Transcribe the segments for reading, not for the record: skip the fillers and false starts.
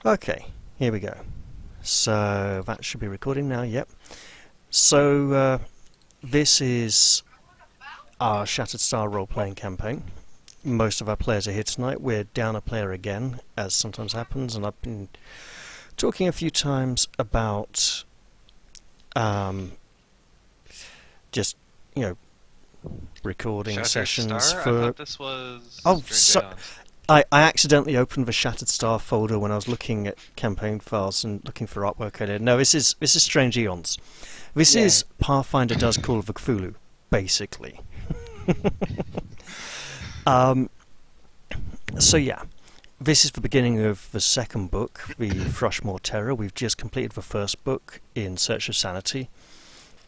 Okay, here we go. So that should be recording now, yep. So this is our Shattered Star role-playing campaign. Most of our players are here tonight. We're down a player again, as sometimes happens, and I've been talking a few times about just, you know, recording Shattered sessions Star? I for... thought this was Oh, Strange Aeons. I accidentally opened the Shattered Star folder when I was looking at campaign files and looking for artwork I did. No, this is Strange Aeons. This Yeah. is Pathfinder does Call of Cthulhu, basically. So yeah, this is the beginning of the second book, the Thrushmoor Terror. We've just completed the first book in Search of Sanity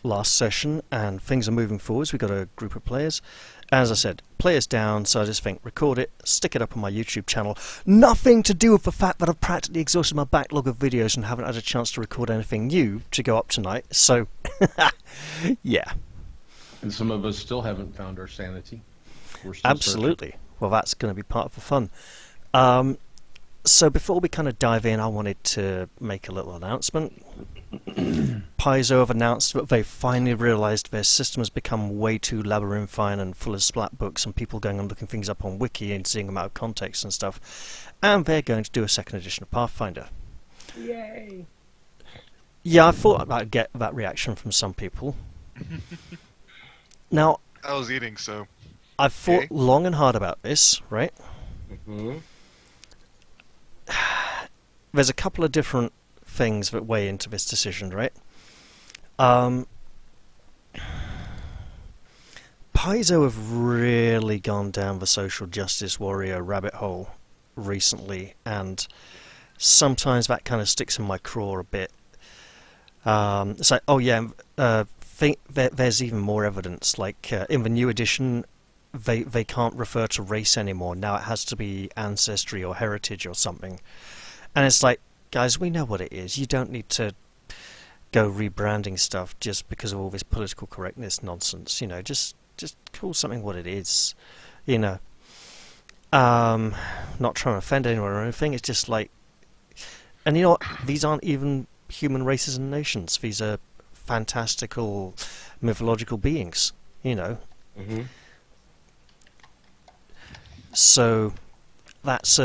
last session, and things are moving forwards. We've got a group of players. As I said, players down, so I just think record it, stick it up on my YouTube channel. Nothing to do with the fact that I've practically exhausted my backlog of videos and haven't had a chance to record anything new to go up tonight. So, yeah. And some of us still haven't found our sanity. We're still Absolutely. Well, that's going to be part of the fun. So before we kind of dive in, I wanted to make a little announcement. Paizo have announced that they finally realised their system has become way too labyrinthine and full of splat books and people going and looking things up on Wiki and seeing them out of context and stuff. And they're going to do a second edition of Pathfinder. Yay! Yeah, I thought I'd get that reaction from some people. Now, I was eating, so... I've thought Okay. long and hard about this, right? Mm-hmm. There's a couple of different things that weigh into this decision, right? Paizo have really gone down the social justice warrior rabbit hole recently, and sometimes that kind of sticks in my craw a bit. It's like, oh yeah, there's even more evidence. Like in the new edition, they can't refer to race anymore. Now it has to be ancestry or heritage or something. And it's like, guys, we know what it is. You don't need to go rebranding stuff just because of all this political correctness nonsense. You know, just call something what it is. You know, not trying to offend anyone or anything. It's just like, and you know what? These aren't even human races and nations. These are fantastical, mythological beings. You know. Mm-hmm. So that's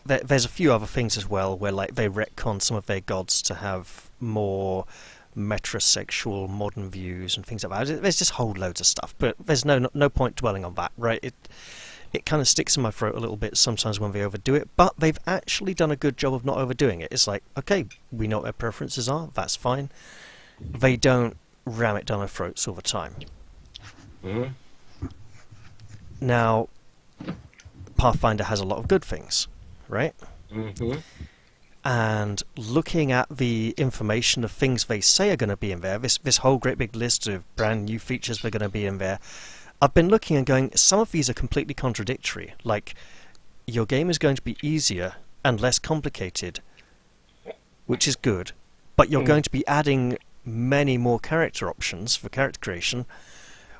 there's a few other things as well where like they retcon some of their gods to have more metrosexual modern views and things like that. There's just whole loads of stuff, but there's no point dwelling on that, right? It kind of sticks in my throat a little bit sometimes when they overdo it, but they've actually done a good job of not overdoing it. It's like, okay, we know what their preferences are, that's fine. They don't ram it down our throats all the time. Mm-hmm. Now, Pathfinder has a lot of good things, right? Mm-hmm. And looking at the information of things they say are going to be in there, this whole great big list of brand new features that are going to be in there, I've been looking and going, some of these are completely contradictory. Like, your game is going to be easier and less complicated, which is good, but you're going to be adding many more character options for character creation,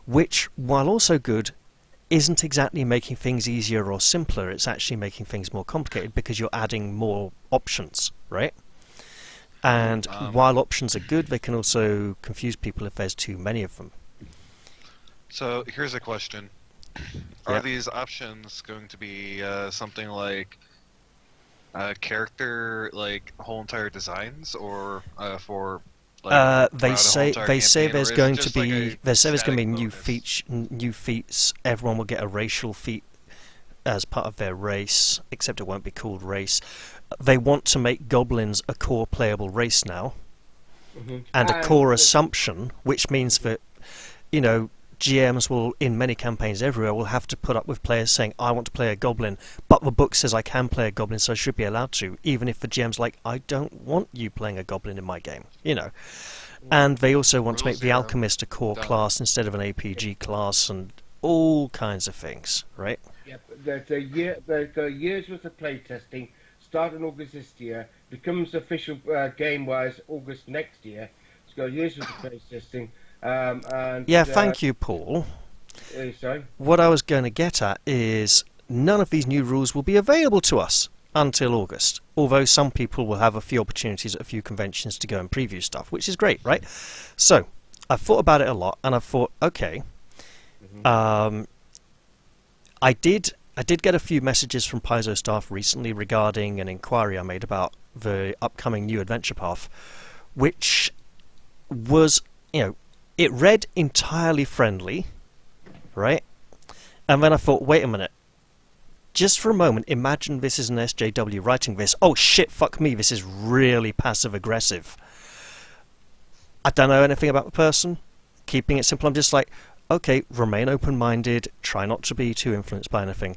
which, while also good, isn't exactly making things easier or simpler. It's actually making things more complicated because you're adding more options, right? And while options are good, they can also confuse people if there's too many of them. So, here's a question. Are Yeah. these options going to be something like character, like whole entire designs, or for like They throughout a whole say entire they say campaign, or there's is it going to just like be a they say there's going to be static bonus? new feats. Everyone will get a racial feat as part of their race, except it won't be called race. They want to make goblins a core playable race now, Mm-hmm. and a core assumption, which means that, you know, GMs will, in many campaigns everywhere, will have to put up with players saying, I want to play a goblin, but the book says I can play a goblin, so I should be allowed to, even if the GM's like, I don't want you playing a goblin in my game, you know. And they also want to make Rule the zero. alchemist a core Done. class instead of an APG class, and all kinds of things, right? Yep. There's a year's worth of playtesting. Starting August this year, becomes official game-wise August next year. It's got a year's worth of playtesting. And Yeah, thank you, Paul. sorry. What I was going to get at is none of these new rules will be available to us until August. Although some people will have a few opportunities at a few conventions to go and preview stuff, which is great, right? So, I've thought about it a lot, and I've thought, okay, I did get a few messages from Paizo staff recently regarding an inquiry I made about the upcoming new adventure path, which was, it read entirely friendly, right? And then I thought, wait a minute. Just for a moment, imagine this is an SJW writing this. Oh shit, fuck me, this is really passive-aggressive. I don't know anything about the person. Keeping it simple, I'm just like, okay, remain open-minded, try not to be too influenced by anything.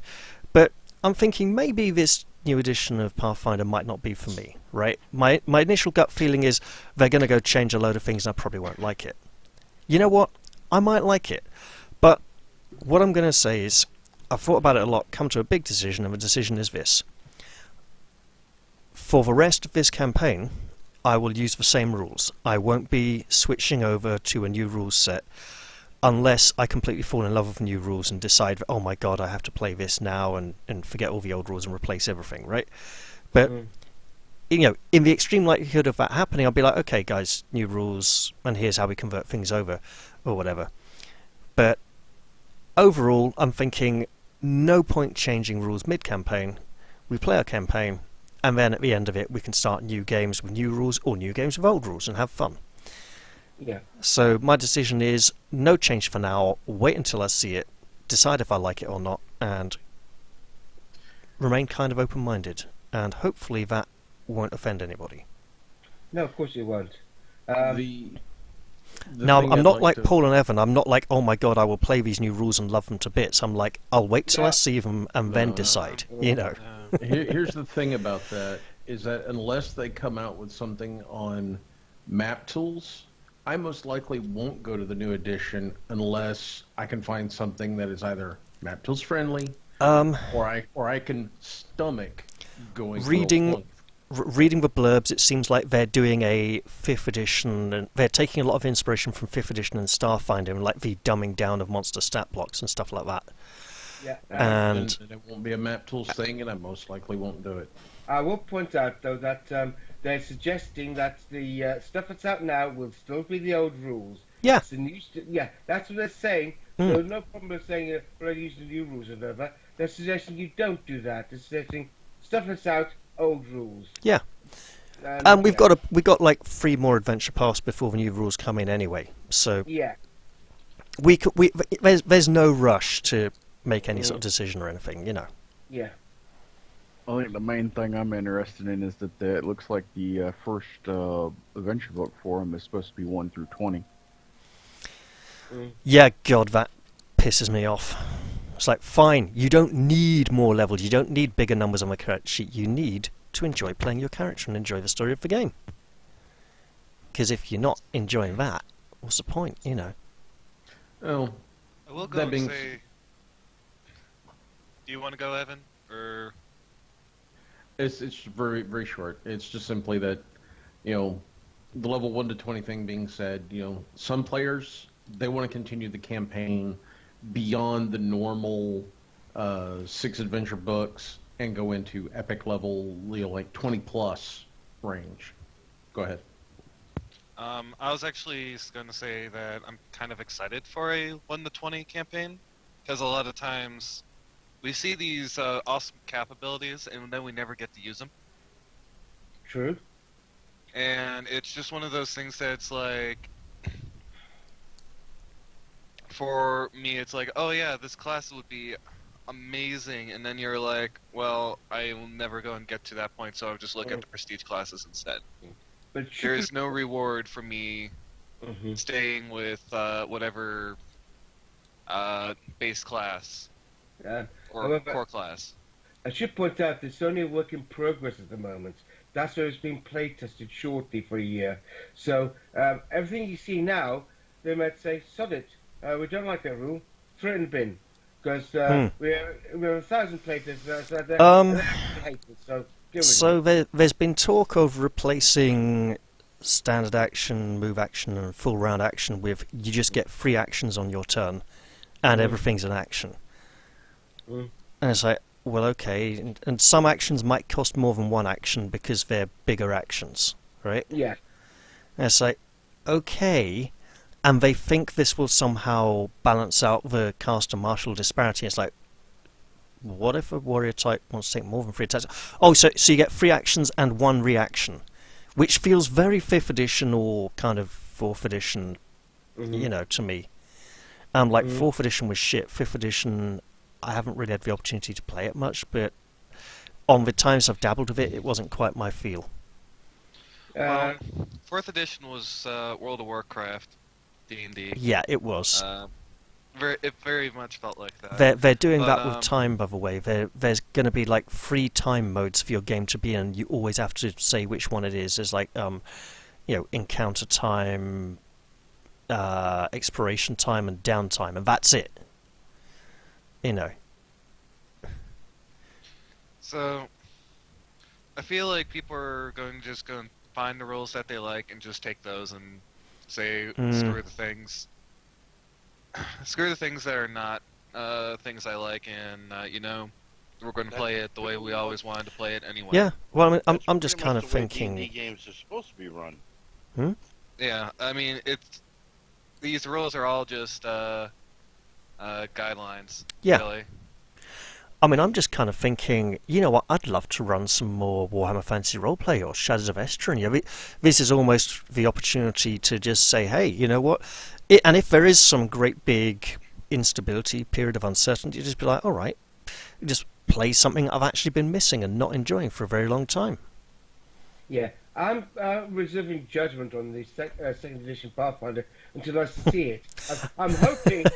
But I'm thinking maybe this new edition of Pathfinder might not be for me, right? My initial gut feeling is they're going to go change a load of things and I probably won't like it. You know what? I might like it. But what I'm going to say is, I've thought about it a lot, come to a big decision, and the decision is this. For the rest of this campaign, I will use the same rules. I won't be switching over to a new rules set unless I completely fall in love with new rules and decide, oh my god, I have to play this now and forget all the old rules and replace everything, right? But, in the extreme likelihood of that happening, I'll be like, okay guys, new rules, and here's how we convert things over, or whatever. But overall, I'm thinking, no point changing rules mid-campaign. We play our campaign, and then at the end of it, we can start new games with new rules or new games with old rules and have fun. Yeah. So my decision is no change for now. Wait until I see it, decide if I like it or not, and remain kind of open-minded. And hopefully that won't offend anybody. No, of course it won't. Now, I'm not like Paul and Evan. I'm not like, oh my god, I will play these new rules and love them to bits. I'm like, I'll wait till I see them and then decide. Here's the thing about that, is that unless they come out with something on map tools, I most likely won't go to the new edition unless I can find something that is either map tools friendly, or I can stomach going reading the blurbs. It seems like they're doing a 5th edition, and they're taking a lot of inspiration from 5th edition and Starfinder, and like the dumbing down of monster stat blocks and stuff like that. Yeah. And it won't be a map tools thing, and I most likely won't do it. I will point out, though, that they're suggesting that the stuff that's out now will still be the old rules. Yeah. It's the new that's what they're saying. So no problem with saying, well, I use the new rules or whatever. They're suggesting you don't do that. They're suggesting stuff that's out, old rules. Yeah. And we've got like 3 more adventure paths before the new rules come in anyway. So yeah, there's no rush to make any sort of decision or anything, Yeah. I think the main thing I'm interested in is that it looks like the first adventure book for them is supposed to be 1 through 20. Yeah, God, that pisses me off. It's like, fine, you don't need more levels, you don't need bigger numbers on the character sheet, you need to enjoy playing your character and enjoy the story of the game. Because if you're not enjoying that, what's the point, Oh, I will go and say... Do you want to go, Evan? Or... It's very, very short. It's just simply that, the level 1 to 20 thing being said, some players, they want to continue the campaign beyond the normal 6 adventure books and go into epic level, like 20 plus range. Go ahead. I was actually going to say that I'm kind of excited for a 1 to 20 campaign, because a lot of times we see these awesome capabilities and then we never get to use them. True. And it's just one of those things that's like, for me, it's like, oh yeah, this class would be amazing, and then you're like, well, I will never go and get to that point, so I'll just look at the prestige classes instead. But There is no reward for me staying with whatever base class or However, core class. I should point out it's only a work in progress at the moment. That's where it's being play tested shortly for a year. So everything you see now, they might say, sod it, we don't like that rule, throw it in the bin. Because we're 1,000 play testers, so they hate it, so get rid of it. there's been talk of replacing standard action, move action, and full round action with you just get 3 actions on your turn, and everything's an action. And it's like, well, okay, and some actions might cost more than one action because they're bigger actions, right? Yeah. And it's like, okay, and they think this will somehow balance out the caster martial disparity. It's like, what if a warrior type wants to take more than 3 attacks? Oh, so you get 3 actions and 1 reaction, which feels very 5th edition or kind of 4th edition, to me. Like 4th edition was shit. 5th edition, I haven't really had the opportunity to play it much, but on the times I've dabbled with it, it wasn't quite my feel. Well, 4th edition was World of Warcraft, D&D. Yeah, it was. It very much felt like that. They're doing that with time, by the way. There's going to be like 3 time modes for your game to be in. You always have to say which one it is. There's like, encounter time, exploration time, and downtime, and that's it. So, I feel like people are going to find the rules that they like and just take those and say screw the things. Screw the things that are not things I like, and we're going to play it the way we always wanted to play it anyway. Yeah, well, I mean, That's I'm just pretty kind much of the way thinking. D&D games are supposed to be run. Yeah, I mean, these rules are all just guidelines. Yeah. Really. I mean, I'm just kind of thinking, you know what, I'd love to run some more Warhammer Fantasy Roleplay or Shadows of Estrin. This is almost the opportunity to just say, hey, you know what, and if there is some great big instability, period of uncertainty, just be like, all right, just play something I've actually been missing and not enjoying for a very long time. Yeah, I'm reserving judgment on the second edition Pathfinder until I see it. I'm hoping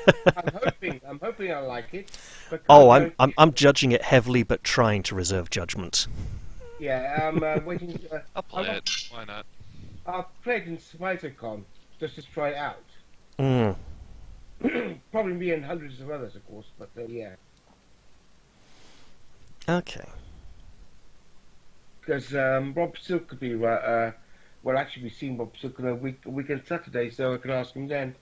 I like it. But I'm judging it heavily, but trying to reserve judgment. Yeah, I'm waiting. I'll play it. Why not? I've played in SpiderCon just to try it out. Probably me and hundreds of others, of course, but yeah. Okay. Because Rob Silk could be right. Well, actually, we've seen Rob Silk on a weekend Saturday, so I can ask him then.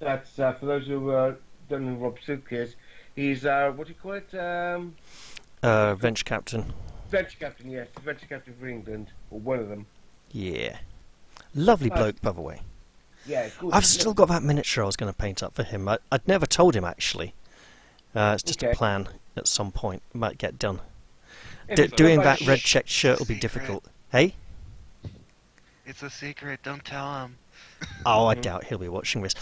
That's for those who don't know who Rob Silk is. He's what do you call it? Venture Captain. Venture Captain, yes, Venture Captain for England, or one of them. Yeah. Lovely bloke, by the way. Yeah, good. I've still got that miniature I was going to paint up for him. I'd never told him, actually. It's just a plan at some point. It might get done. Doing that red checked shirt will be difficult. Hey? It's a secret. Don't tell him. Oh, I doubt he'll be watching this.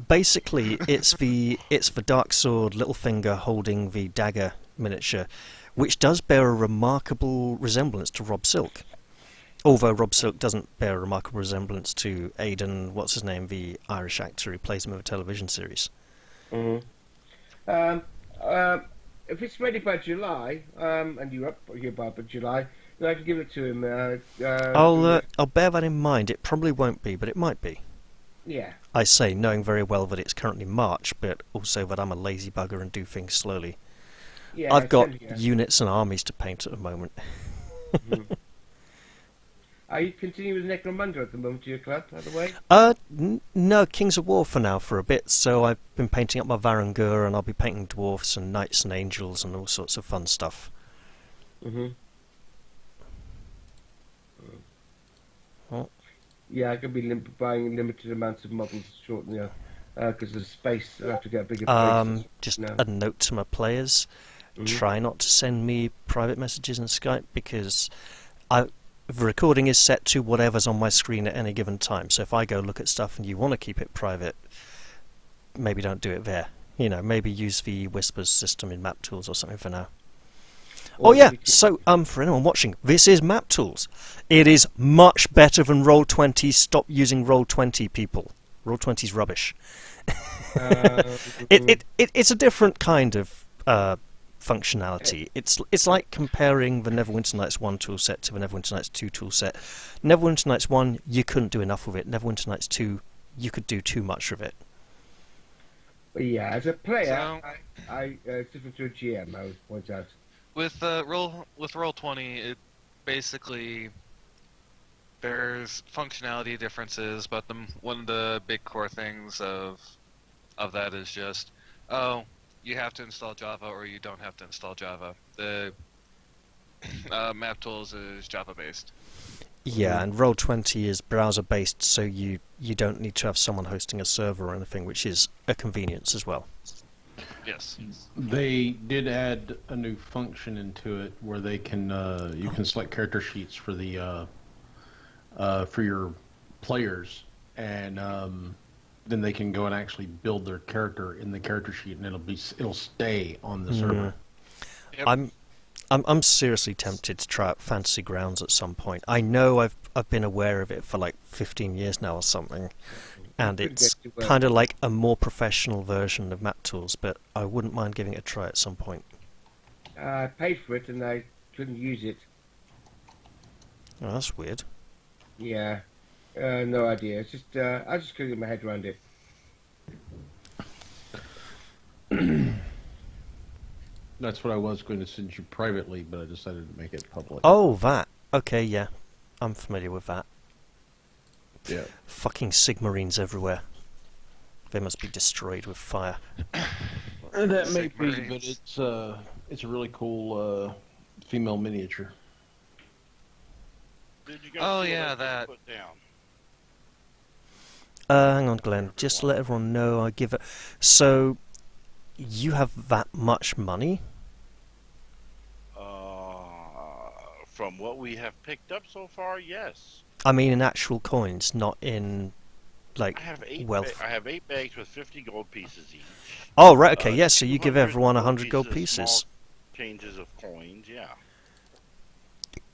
Basically, it's the Dark Sword Littlefinger holding the dagger miniature, which does bear a remarkable resemblance to Rob Silk. Although Rob Silk doesn't bear a remarkable resemblance to Aidan, what's his name, the Irish actor who plays him in the television series. If it's ready by July, and you're by July, then I can give it to him. I'll bear that in mind. It probably won't be, but it might be. Yeah. I say, knowing very well that it's currently March, but also that I'm a lazy bugger and do things slowly. Yeah, I've got units and armies to paint at the moment. Are you continuing with Necromunda at the moment, your club, by the way? No, Kings of War for now for a bit, so I've been painting up my Varangur, and I'll be painting dwarfs and knights and angels and all sorts of fun stuff. Yeah, I could be buying limited amounts of models shortly, because of space. I have to get bigger spaces. Just a note to my players, try not to send me private messages in Skype, because the recording is set to whatever's on my screen at any given time. So if I go look at stuff and you want to keep it private, maybe don't do it there. Maybe use the Whispers system in Map Tools or something for now. Oh yeah, so for anyone watching, this is Map Tools. It is much better than Roll20. Stop using Roll20, people. Roll20's rubbish. It's a different kind of functionality. It's like comparing the Neverwinter Nights 1 toolset to the Neverwinter Nights 2 toolset. Neverwinter Nights 1, you couldn't do enough with it. Neverwinter Nights 2, you could do too much of it. But yeah, as a player, I different to a GM, I would point out. With Roll20, it basically there's functionality differences, but one of the big core things of that is just Oh, you have to install Java or you don't have to install Java. The map tools is Java based. Yeah, and Roll20 is browser-based, so you don't need to have someone hosting a server or anything, which is a convenience as well. Yes. They did add a new function into it where they can you can select character sheets for the for your players, and then they can go and actually build their character in the character sheet, and it'll stay on the server. Yep. I'm seriously tempted to try out Fantasy Grounds at some point. I know I've been aware of it for like 15 years now or something, and it's kind of like a more professional version of Map Tools, but I wouldn't mind giving it a try at some point. I paid for it and I couldn't use it. Oh, that's weird. Yeah, no idea. It's just I just couldn't get my head around it. That's what I was going to send you privately, but I decided to make it public. Oh, that. Okay, yeah. I'm familiar with that. Yeah. Fucking Sigmarines everywhere. They must be destroyed with fire. That may be, Sigmarines. but it's a really cool female miniature. Did you guys Oh, see what yeah, I that. put down? Hang on, Glenn. Just to let everyone know, I give it. So, you have that much money? From what we have picked up so far, yes. I mean, in actual coins, not in like I have eight. wealth. I have 8 bags with 50 gold pieces each. Oh, right. Okay. Yes. So you give 200 everyone 100 gold pieces. Small changes of coins, yeah.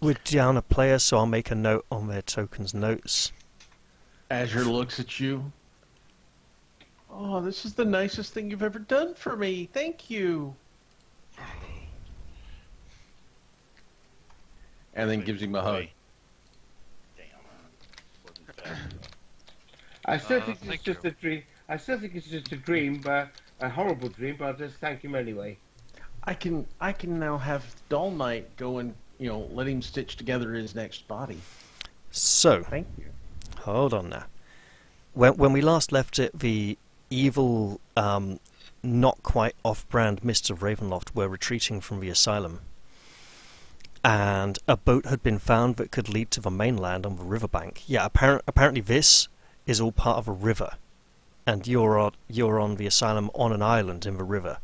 We're down a player, so I'll make a note on their tokens notes. Azure looks at you. Oh, this is the nicest thing you've ever done for me. Thank you. And then gives him a hug. Damn. Wasn't fast enough. I still think it's thank just you. a dream. I still think it's just a dream, but a horrible dream. But I'll just thank him anyway. I can now have Dull Knight go and let him stitch together his next body. So, Thank you. hold on now. When we last left it, the evil, not quite off-brand Mists of Ravenloft were retreating from the asylum. And a boat had been found that could lead to the mainland on the riverbank. Yeah, apparently this is all part of a river. And you're on the asylum on an island in the river,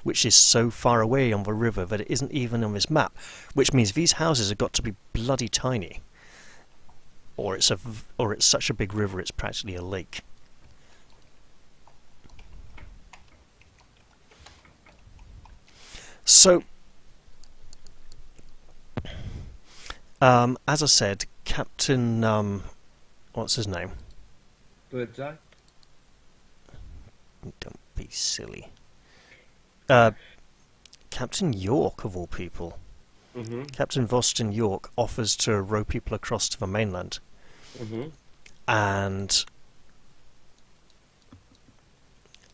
which is so far away on the river that it isn't even on this map, which means these houses have got to be bloody tiny. Or it's such a big river it's practically a lake. So, as I said, Captain, what's his name? Birdseye. Don't be silly. Captain York, of all people. Mm-hmm. Captain Vostin York offers to row people across to the mainland. Mm-hmm.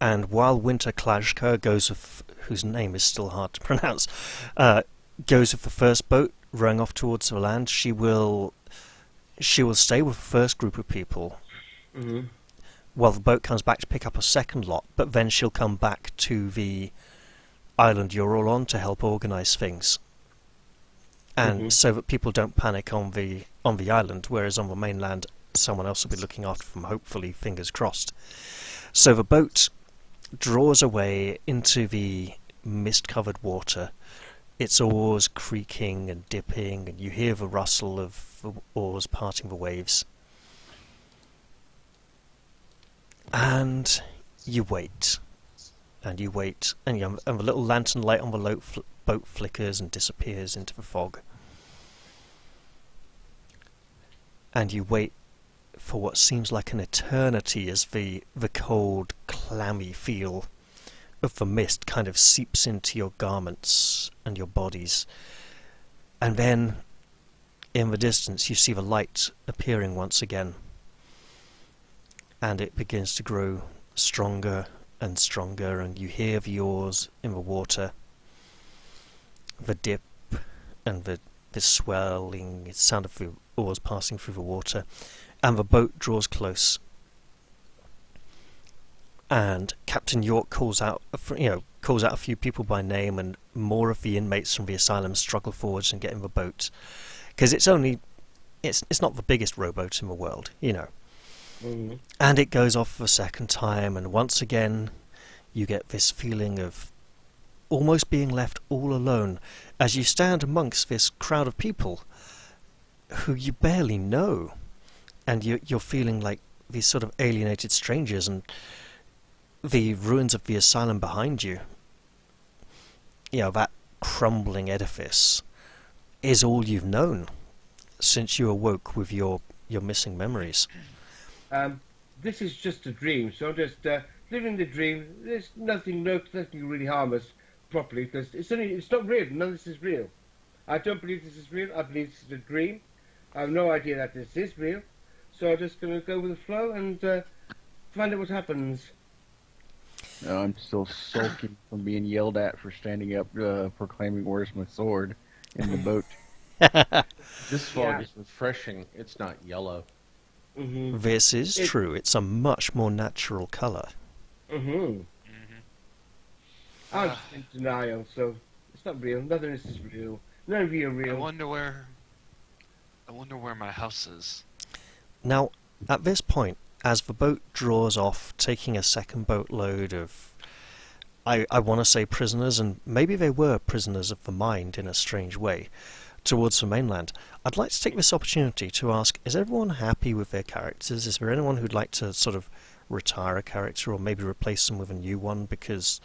And while Winter Klajka goes with, whose name is still hard to pronounce, goes with the first boat rowing off towards the land, she will stay with the first group of people Mm-hmm. while the boat comes back to pick up a second lot, but then she'll come back to the island you're all on to help organise things. And so that people don't panic on the island, whereas on the mainland someone else will be looking after them, hopefully, fingers crossed. So the boat draws away into the mist-covered water, its oars creaking and dipping, and you hear the rustle of the oars parting the waves. And you wait. And you wait, and the little lantern light on the boat flickers and disappears into the fog. And you wait for what seems like an eternity as the cold, clammy feel of the mist kind of seeps into your garments and your bodies. And then, in the distance, you see the light appearing once again. And it begins to grow stronger and stronger, and you hear the oars in the water, the dip and the swelling sound of the oars passing through the water, and the boat draws close. and Captain York calls out a few people by name, and more of the inmates from the asylum struggle forwards and get in the boat, because it's not the biggest rowboat in the world, Mm. and it goes off the second time, and once again you get this feeling of almost being left all alone as you stand amongst this crowd of people who you barely know, and you're feeling like these sort of alienated strangers, and the ruins of the asylum behind you, that crumbling edifice, is all you've known since you awoke with your missing memories. This is just a dream, so I'm just living the dream. There's nothing really harm us properly, because it's not real. None of this is real. I don't believe this is real. I believe this is a dream. I have no idea that this is real, so I'm just going to go with the flow and find out what happens. I'm still sulking from being yelled at for standing up, proclaiming, "Where's my sword?" in the boat. This fog is refreshing. It's not yellow. Mm-hmm. This is true. It's a much more natural colour. Mm-hmm. I'm just in denial, so it's not real. None of this is real. None of you are real. I wonder where my house is. Now, at this point, as the boat draws off, taking a second boatload of, I want to say prisoners, and maybe they were prisoners of the mind in a strange way, towards the mainland, I'd like to take this opportunity to ask, is everyone happy with their characters? Is there anyone who'd like to sort of retire a character or maybe replace them with a new one? Because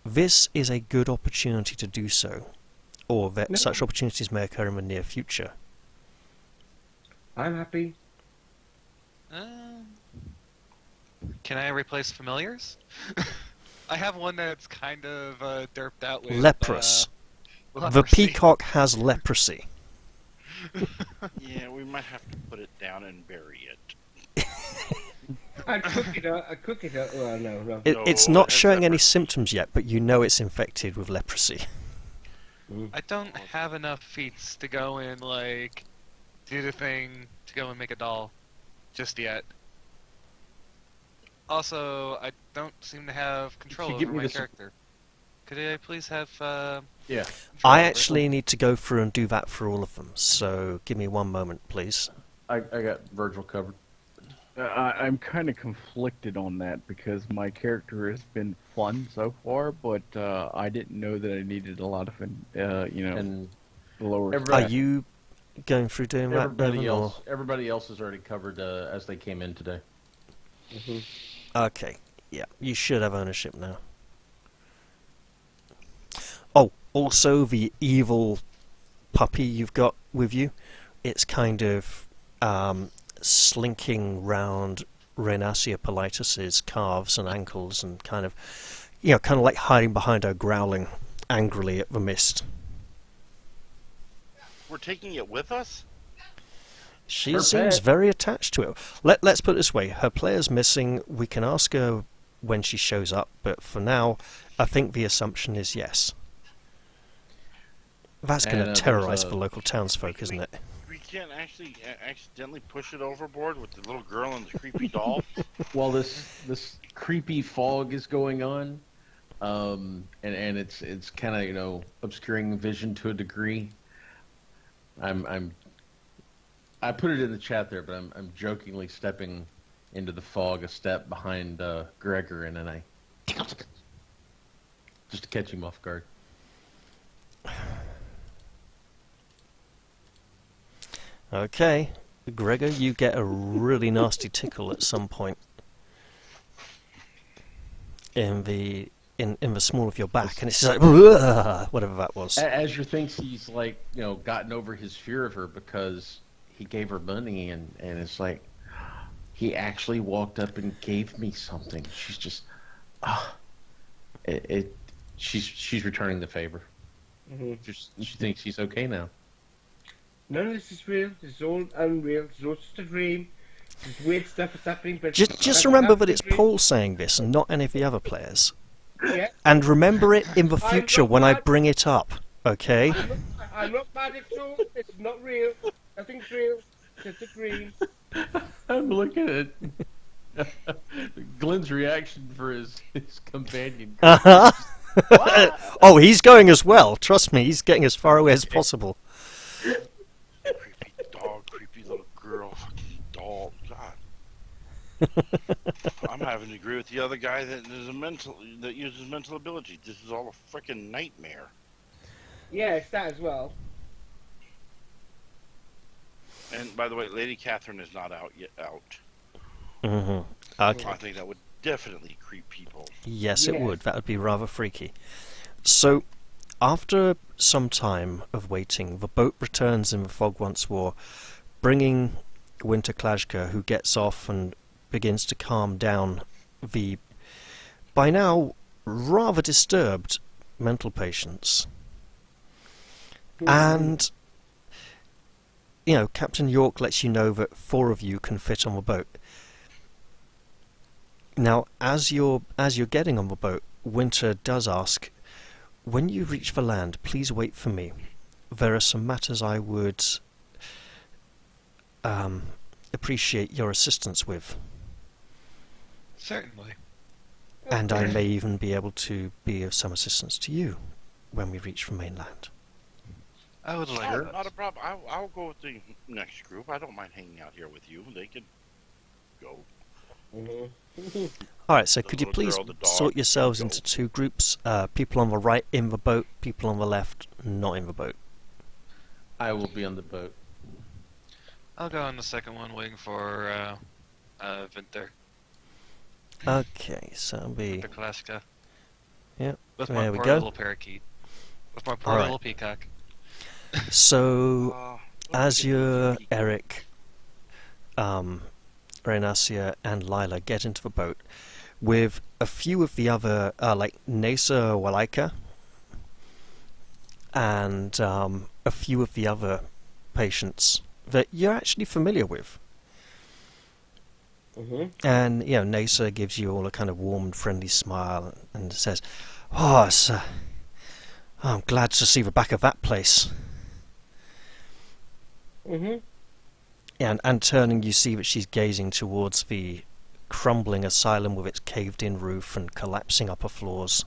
this is a good opportunity to do so, or that such opportunities may occur in the near future. I'm happy. Can I replace familiars? I have one that's kind of derped out with Leprous. The leprosy. peacock has leprosy. Yeah, we might have to put it down and bury it. I'd cook it up. Well, no. It's No, not it has showing any leprosy. symptoms yet, but you know it's infected with leprosy. I don't have enough feats to go and do the thing to go and make a doll just yet. Also, I don't seem to have control Could you over give me my this- character. Could I please have Yeah. control I over it? actually need to go through and do that for all of them, so give me one moment, please. I got Virgil covered. I'm kind of conflicted on that because my character has been fun so far, but I didn't know that I needed a lot of, And lower. Are you going through doing that, everybody Devon, else, everybody else is already covered as they came in today. Mm-hmm. Okay, yeah, you should have ownership now. Oh, also the evil puppy you've got with you, it's kind of slinking round Renacia Politus's calves and ankles and kind of like hiding behind her, growling angrily at the mist. We're taking it with us? She Her seems pet. very attached to it. Let's put it this way, her player's missing. We can ask her when she shows up, but for now, I think the assumption is yes. That's going to And, terrorize there's a- the local townsfolk, isn't it? We can't actually accidentally push it overboard with the little girl and the creepy doll? While this creepy fog is going on, and it's kind of obscuring vision to a degree. I put it in the chat there, but I'm jokingly stepping into the fog a step behind Gregor, and then I just to catch him off guard. Okay, Gregor, you get a really nasty tickle at some point in the small of your back, and it's just like "Ugh," whatever that was. Azure thinks he's gotten over his fear of her because he gave her money, and it's like he actually walked up and gave me something. She's just she's returning the favor. Mm-hmm. She thinks he's okay now. None of this is real. This is all unreal. This is all just a dream. This weird stuff is happening. But Just remember that it's Paul saying this and not any of the other players. Yeah. And remember it in the future when I bring it up, okay? I'm not mad at all. This is not real. Nothing's real. It's just a dream. I'm looking at it. Glenn's reaction for his companion. Uh-huh. What? Oh, he's going as well. Trust me, he's getting as far away as possible. Creepy dog, creepy little girl, fucking doll. God, I'm having to agree with the other guy that uses mental ability. This is all a freaking nightmare. Yeah, it's that as well. And by the way, Lady Catherine is not out yet. Hmm. Okay. I think that would definitely creep people. Yes, it Yes. would. That would be rather freaky. So, after some time of waiting, the boat returns in the fog once more, bringing Winter Klajka, who gets off and begins to calm down the, by now, rather disturbed mental patients. And, Captain York lets you know that 4 of you can fit on the boat. Now, as you're getting on the boat, Winter does ask, when you reach the land, please wait for me. There are some matters I would appreciate your assistance with, Certainly. and I may even be able to be of some assistance to you when we reach the mainland. I would like Oh, that. not a problem. I'll go with the next group. I don't mind hanging out here with you. They can go. Alright, so The could you little please girl, the dog, sort yourselves go. into 2 groups? People on the right in the boat, people on the left not in the boat. I will be on the boat. I'll go on the second one, waiting for Vinter. Okay, so it'll be... Vinter Klaska. Yep, With there my we poor go. little parakeet. With my poor Alright. little peacock. So, Don't as forget you, the peak. Eric, Renasia, and Lila get into the boat, with a few of the other, like Nasa Walaika, and a few of the other patients that you're actually familiar with. And, Nasa gives you all a kind of warm and friendly smile and says, "Oh, I'm glad to see the back of that place." And turning, you see that she's gazing towards the crumbling asylum with its caved-in roof and collapsing upper floors.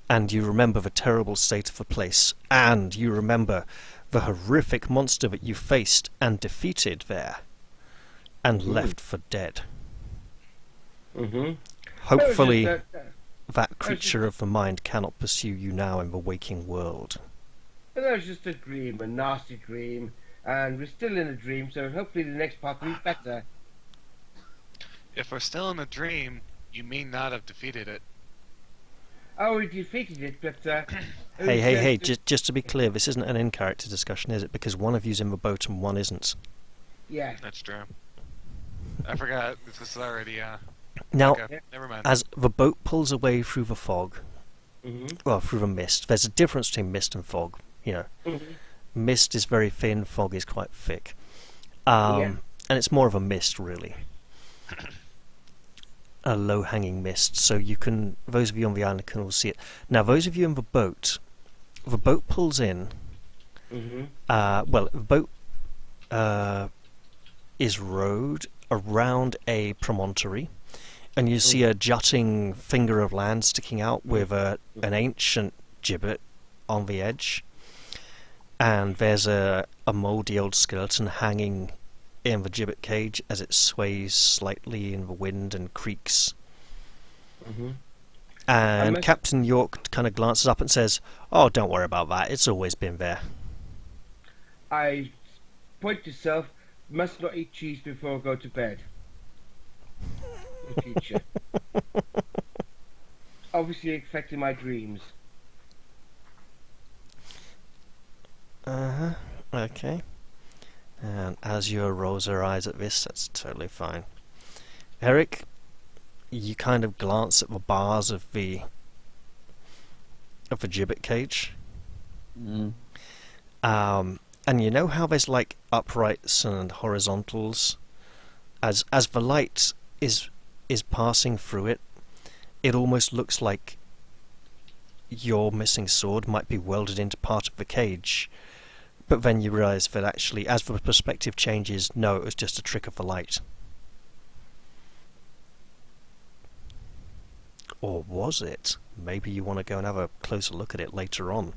And you remember the terrible state of the place, and you remember the horrific monster that you faced and defeated there, and left for dead. Hopefully, that creature of the mind cannot pursue you now in the waking world. That was just a dream, a nasty dream, and we're still in a dream, so hopefully the next part will be better. If we're still in a dream, you may not have defeated it. Oh, we defeated it, but Hey, just to be clear, this isn't an in-character discussion, is it? Because one of you's in the boat and one isn't. Yeah. That's true. I forgot. This is already, Now, okay, never mind. as the boat pulls away through the fog, well, through the mist, there's a difference between mist and fog, Mist is very thin, fog is quite thick. And it's more of a mist, really. A low-hanging mist, so you can, those of you on the island can all see it. Now, those of you in the boat pulls in, well, the boat is rowed around a promontory, and you see a jutting finger of land sticking out with an ancient gibbet on the edge, and there's a mouldy old skeleton hanging in the gibbet cage as it sways slightly in the wind and creaks. And Captain York kind of glances up and says, "Oh, don't worry about that, it's always been there." I point to self, must not eat cheese before I go to bed. In future. Obviously affecting my dreams. Okay. And Azure rolls her eyes at this, that's totally fine. Eric, you kind of glance at the bars of the gibbet cage. And you know how there's like uprights and horizontals? As the light is passing through it, it almost looks like your missing sword might be welded into part of the cage. But then you realise that actually, as the perspective changes, no, it was just a trick of the light. Or was it? Maybe you want to go and have a closer look at it later on.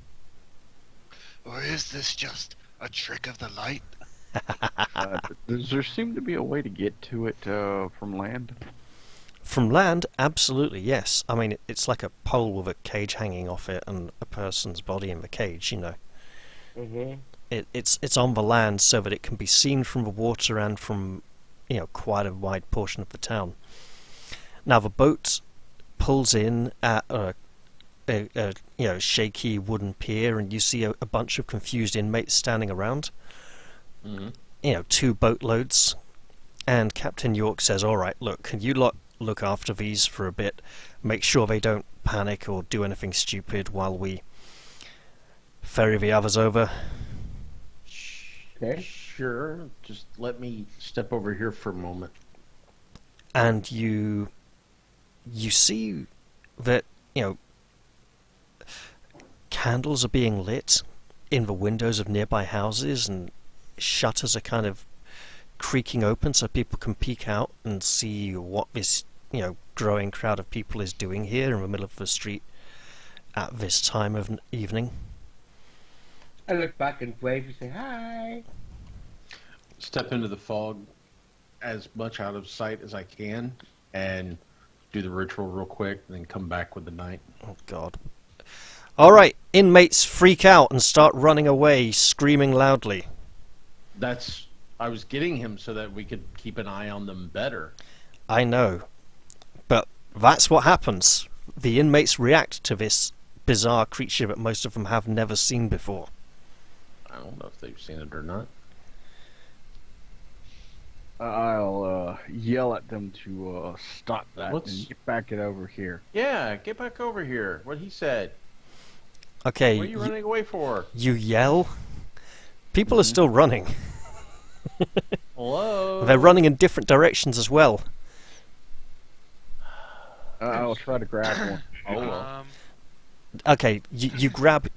Or is this just a trick of the light? Does there seem to be a way to get to it from land? From land, absolutely, yes. I mean, it's like a pole with a cage hanging off it and a person's body in the cage, you know. Mm-hmm. It's on the land so that it can be seen from the water and from, you know, quite a wide portion of the town. Now, the boat pulls in at a shaky wooden pier, and you see a bunch of confused inmates standing around. Mm-hmm. You know, 2 boatloads. And Captain York says, "All right, look, can you look after these for a bit? Make sure they don't panic or do anything stupid while we ferry the others over." Okay. Sure. Just let me step over here for a moment. And you see that, you know, candles are being lit in the windows of nearby houses, and shutters are kind of creaking open so people can peek out and see what this, you know, growing crowd of people is doing here in the middle of the street at this time of evening. I look back and wave and say hi. Step into the fog as much out of sight as I can and do the ritual real quick, and then come back with the knight. Oh, God. All right, inmates freak out and start running away, screaming loudly. I was getting him so that we could keep an eye on them better. I know, but that's what happens. The inmates react to this bizarre creature that most of them have never seen before. I don't know if they've seen it or not. I'll yell at them to stop that Let's- and get back it over here. Yeah, get back over here. What he said. Okay, What are you running away for? you yell. People are still running. Hello? They're running in different directions as well. I'll try to grab one. Oh, well. Okay, you grab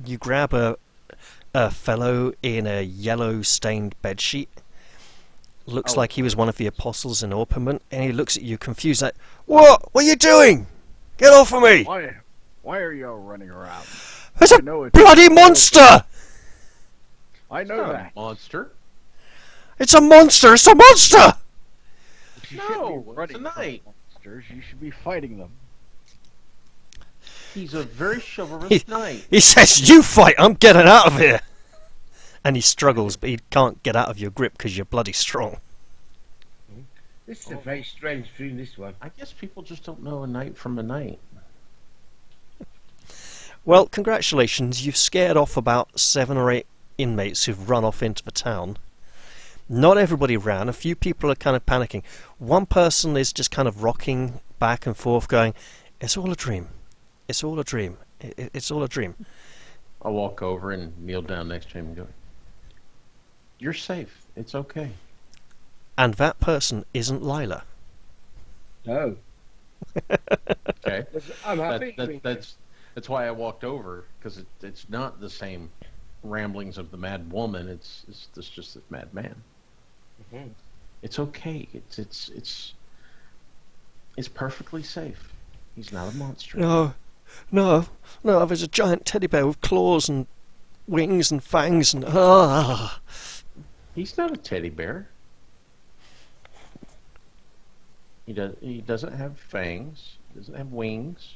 a fellow in a yellow stained bedsheet. Looks like he was one of the apostles in Orpiment, and he looks at you confused, like, "What? What are you doing? Get off of me! Why are y'all running around? There's I a know it's bloody monster! I know that. Monster? It's a monster! It's a monster!" You No, shouldn't be it's running a from knight. monsters. You should be fighting them. He's a very chivalrous knight. He says, "You fight, I'm getting out of here!" And he struggles, but he can't get out of your grip because you're bloody strong. This is a very strange dream, this one. I guess people just don't know a knight from a knight. Well, congratulations, you've scared off about 7 or 8 inmates who've run off into the town. Not everybody ran, a few people are kind of panicking. One person is just kind of rocking back and forth going, "It's all a dream. It's all a dream. It's all a dream." I'll walk over and kneel down next to him and go, "You're safe. It's okay." And that person isn't Lila. No. Okay? I'm happy. That's why I walked over, because it's not the same ramblings of the mad woman. It's just this mad man. Mhm. It's okay. It's perfectly safe. He's not a monster. No, there's a giant teddy bear with claws and wings and fangs and... He's not a teddy bear. He doesn't have fangs. He doesn't have wings.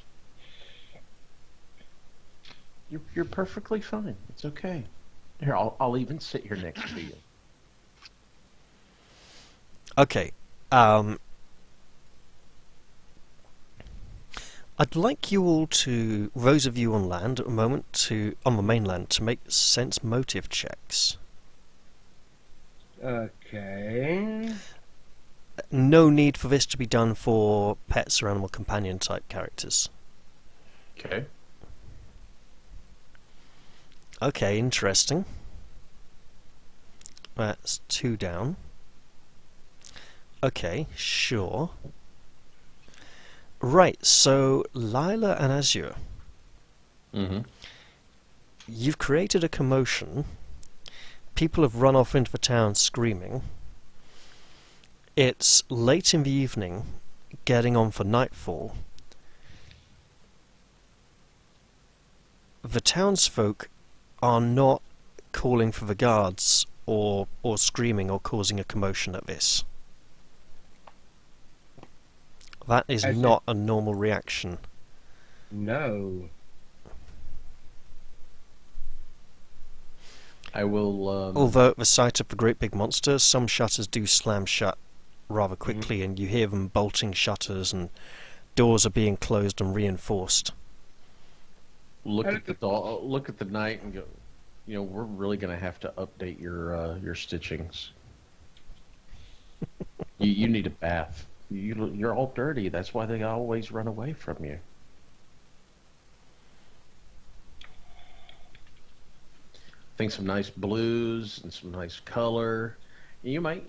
You're perfectly fine. It's okay. Here, I'll even sit here next to you. Okay, I'd like you all to, those of you on land at the moment, on the mainland, to make sense motive checks. Okay. No need for this to be done for pets or animal companion type characters. Okay. Okay, interesting. That's 2 down. Okay, sure. Right, so Lila and Azure, Mm-hmm. you've created a commotion. People have run off into the town screaming. It's late in the evening, getting on for nightfall. the townsfolk are not calling for the guards or screaming or causing a commotion at this. That is As not a normal reaction. No. I will. Although at the sight of the great big monster, some shutters do slam shut rather quickly, and you hear them bolting shutters, and doors are being closed and reinforced. Look at the night and go. We're really going to have to update your stitchings. you need a bath. You're all dirty. That's why they always run away from you. Think some nice blues and some nice color. They might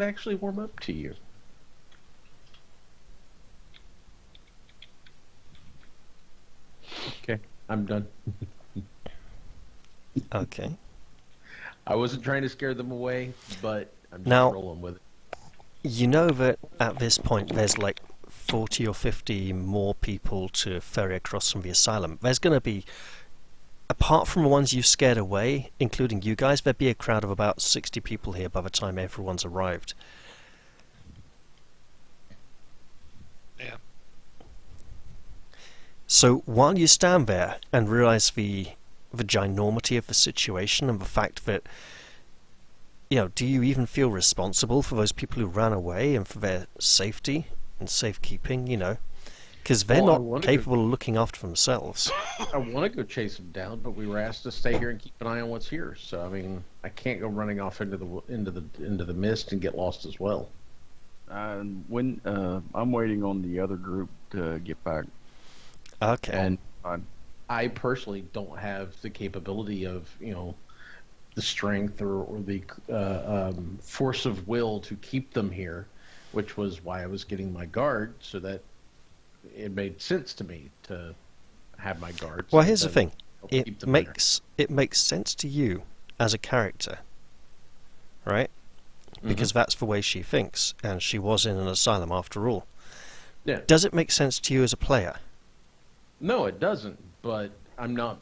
actually warm up to you. Okay, I'm done. Okay. I wasn't trying to scare them away, but I'm just Now- rolling with it. You know that at this point there's like 40 or 50 more people to ferry across from the asylum. There's going to be, apart from the ones you scared away, including you guys, there'd be a crowd of about 60 people here by the time everyone's arrived. Yeah. So while you stand there and realise the ginormity of the situation and the fact that, do you even feel responsible for those people who ran away and for their safety and safekeeping, Because they're Well, I not wanted capable of looking after themselves. I want to go chase them down, but we were asked to stay here and keep an eye on what's here. So I can't go running off into the mist and get lost as well. I'm waiting on the other group to get back. Okay. And I personally don't have the capability of the strength or the force of will to keep them here, which was why I was getting my guard, so that it made sense to me to have my guards. Well, here's the thing. Help keep It them makes sense to you as a character, right? Because that's the way she thinks, and she was in an asylum after all. Yeah. Does it make sense to you as a player? No, it doesn't. But I'm not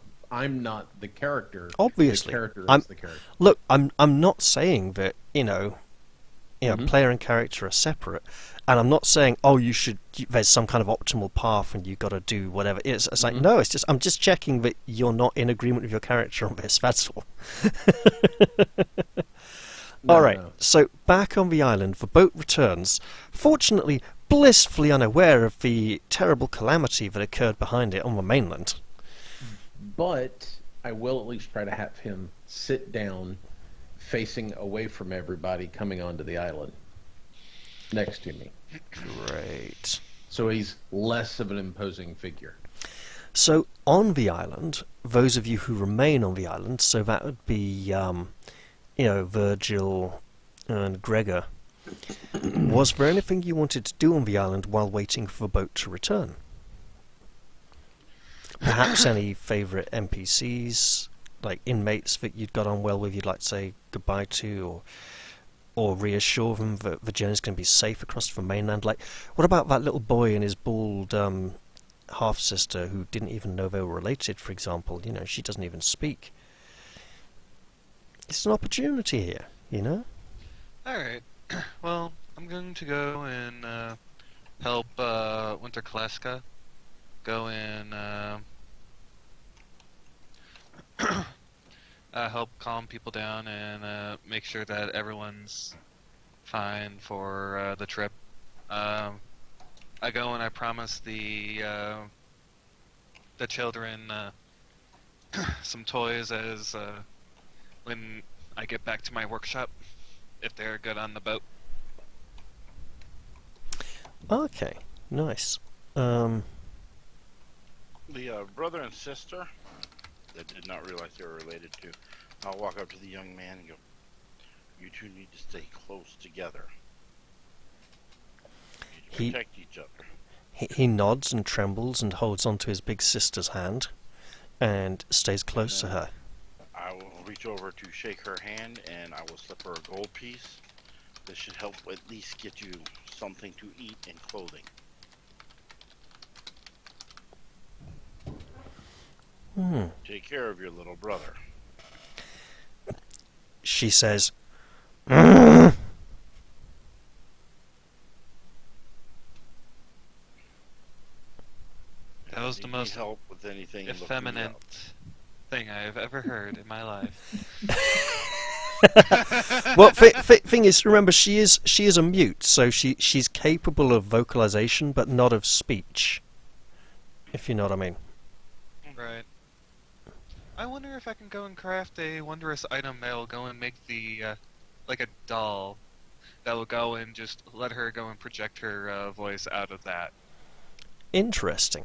the character. Obviously. The character I'm- is the character. Look, I'm not saying that Mhm. player and character are separate, and I'm not saying there's some kind of optimal path and you got to do whatever. It's like no, I'm just checking that you're not in agreement with your character on this. That's all. No, All right, no. so back on the island, the boat returns, fortunately blissfully unaware of the terrible calamity that occurred behind it on the mainland. But I will at least try to have him sit down, facing away from everybody coming onto the island, next to me. Great. So he's less of an imposing figure. So on the island, those of you who remain on the island, so that would be, Virgil and Gregor, was there anything you wanted to do on the island while waiting for the boat to return? Perhaps any favourite NPCs, like inmates that you'd got on well with, you'd like to say goodbye to, or reassure them that the journey's going to be safe across the mainland? Like, what about that little boy and his bald half-sister who didn't even know they were related, for example? She doesn't even speak. It's an opportunity here, Alright. Well, I'm going to go and help Winter Kleska go and help calm people down and make sure that everyone's fine for the trip. I go and I promise the children some toys as when I get back to my workshop, if they're good on the boat. Okay, nice. The brother and sister that did not realize they were related to, I'll walk up to the young man and go, "You two need to stay close together. You need to protect each other." He nods and trembles and holds onto his big sister's hand and stays close to her. I will reach over to shake her hand and I will slip her a gold piece. This should help at least get you something to eat and clothing. Take care of your little brother. She says, If That was you the need most help with anything. look me effeminate up. thing I have ever heard in my life. well, thing is, remember, she is a mute, so she's capable of vocalization, but not of speech. If you know what I mean. Right. I wonder if I can go and craft a wondrous item that'll go and make the, like a doll that will go and just let her go and project her voice out of that. Interesting.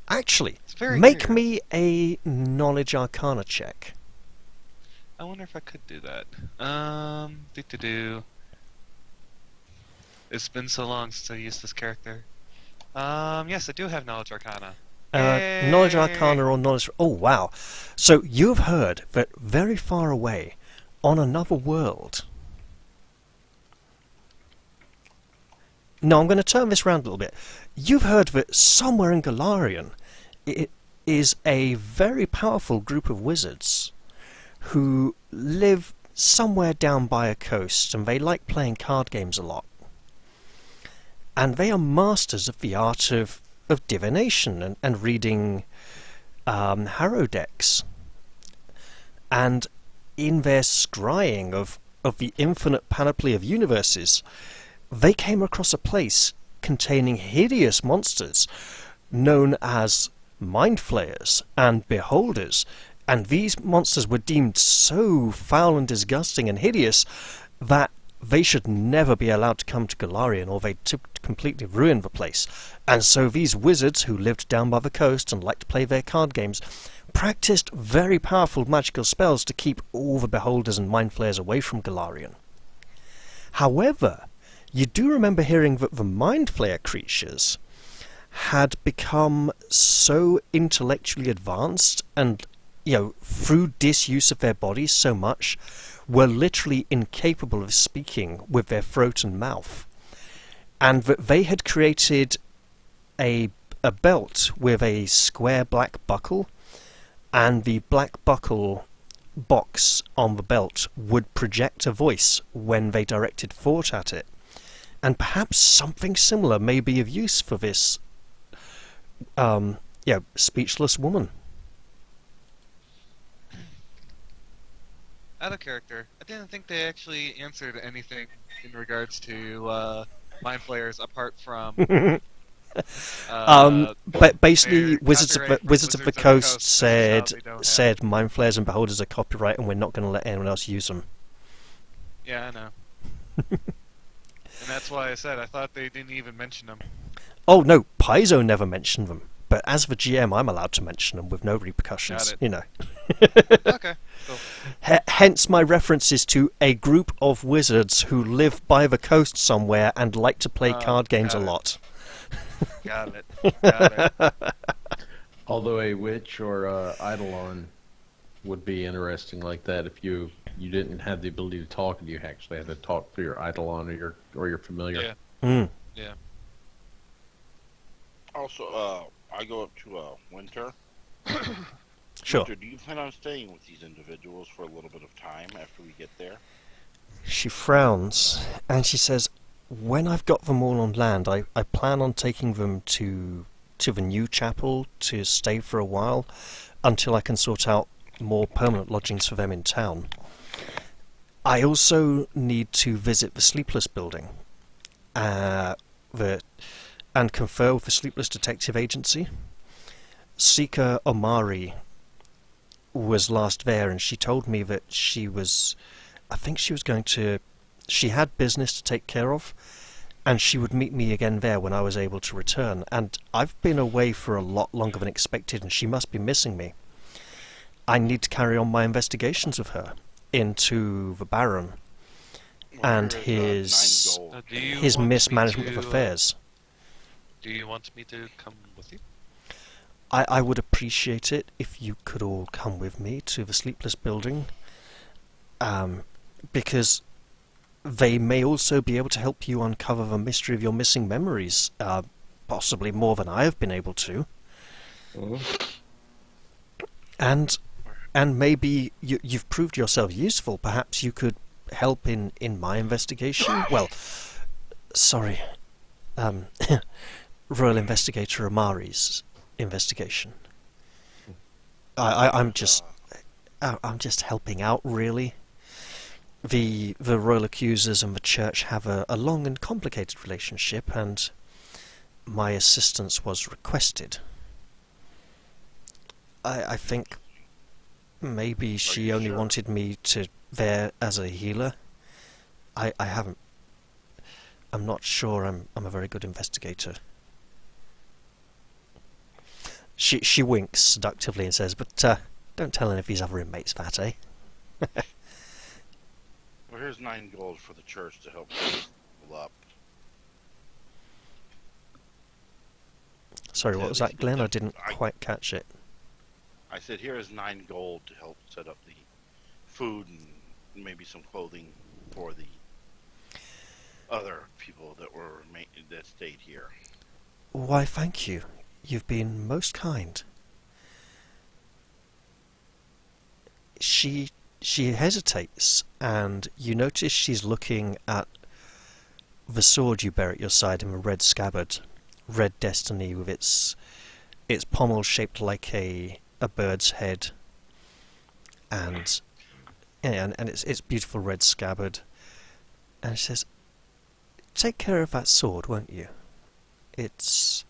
Actually, It's very make weird. me a knowledge arcana check. I wonder if I could do that. It's been so long since I used this character. Yes, I do have knowledge arcana. Knowledge Yay! arcana or knowledge... Oh, wow. So you've heard that very far away, on another world... No, I'm going to turn this round a little bit. You've heard that somewhere in Golarion it is a very powerful group of wizards who live somewhere down by a coast, and they like playing card games a lot. And they are masters of the art of divination and reading harrow decks. And in their scrying of the infinite panoply of universes, they came across a place containing hideous monsters known as mind flayers and beholders, and these monsters were deemed so foul and disgusting and hideous that they should never be allowed to come to Golarion, or they'd completely ruin the place. And so these wizards, who lived down by the coast and liked to play their card games, practiced very powerful magical spells to keep all the beholders and mind flayers away from Golarion. However, you do remember hearing that the mind flayer creatures had become so intellectually advanced and, through disuse of their bodies so much, were literally incapable of speaking with their throat and mouth. And that they had created a belt with a square black buckle, and the black buckle box on the belt would project a voice when they directed thought at it. And perhaps something similar may be of use for this speechless woman. Out of character, I didn't think they actually answered anything in regards to mind flayers apart from. But basically, their Wizards of copyright from Wizards of the Wizards Coast says they don't have. said mind flayers and beholders are copyright, and we're not going to let anyone else use them. Yeah, I know. And that's why I said I thought they didn't even mention them. Oh no, Paizo never mentioned them. But as the GM, I'm allowed to mention them with no repercussions. Got Okay, cool. Hence my references to a group of wizards who live by the coast somewhere and like to play card games a got it. lot. Got it. Although a witch or eidolon would be interesting like that if you didn't have the ability to talk and you actually had to talk to your eidolon or your familiar. Yeah. Mm. Yeah. Also, I go up to Winter. Sure. Winter, do you plan on staying with these individuals for a little bit of time after we get there? She frowns and she says, when I've got them all on land, I plan on taking them to the new chapel to stay for a while until I can sort out more permanent lodgings for them in town. I also need to visit the Sleepless building and confer with the Sleepless Detective Agency. Sika Omari was last there, and she told me that she had business to take care of, and she would meet me again there when I was able to return. And I've been away for a lot longer than expected, and she must be missing me. I need to carry on my investigations of her into the Baron and Here is, 9 gold. his mismanagement of affairs. Do you want me to come with you? I would appreciate it if you could all come with me to the Sleepless building, because they may also be able to help you uncover the mystery of your missing memories, possibly more than I have been able to. And maybe you've proved yourself useful. Perhaps you could help in my investigation. Well, sorry, Royal Investigator Amari's investigation. I'm just helping out, really. The Royal Accusers and the Church have a long and complicated relationship, and my assistance was requested. I think maybe she only sure? wanted me there as a healer. I haven't. I'm not sure I'm a very good investigator. She winks seductively and says, "But don't tell any of these other inmates that, eh?" Well, here's 9 gold for the church to help people up. Sorry, what was that, Glenn? I didn't I- quite catch it. I said, here is 9 gold to help set up the food and maybe some clothing for the other people that stayed here. Why, thank you. You've been most kind. She hesitates, and you notice she's looking at the sword you bear at your side in the red scabbard, Red Destiny, with its pommel shaped like a bird's head, and its beautiful red scabbard. And she says, "Take care of that sword, won't you? It's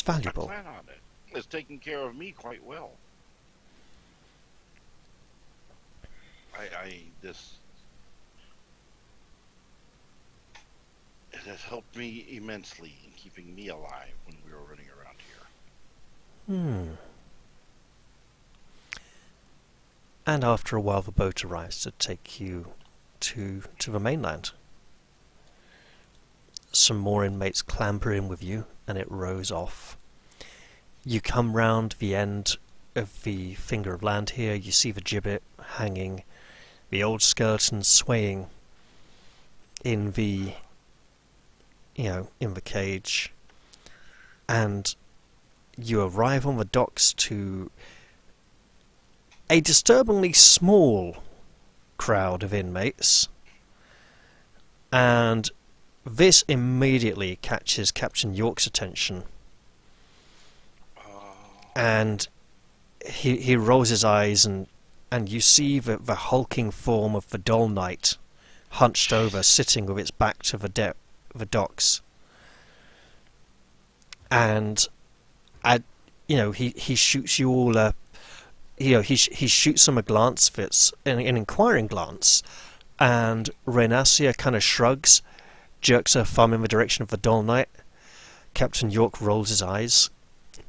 valuable." I plan on it. It's taking care of me quite well. It has helped me immensely in keeping me alive when we were running around here. And after a while the boat arrives to take you to the mainland. Some more inmates clamber in with you, and it rows off. You come round the end of the finger of land here. You see the gibbet hanging, the old skeleton swaying in the cage, and you arrive on the docks to a disturbingly small crowd of inmates, and this immediately catches Captain York's attention, and he rolls his eyes, and you see the hulking form of the Dull Knight hunched over, sitting with its back to the docks, and he shoots you all he shoots them a glance, Fitz, an inquiring glance, and Renacia kind of shrugs, jerks her thumb in the direction of the Dull Knight. Captain York rolls his eyes.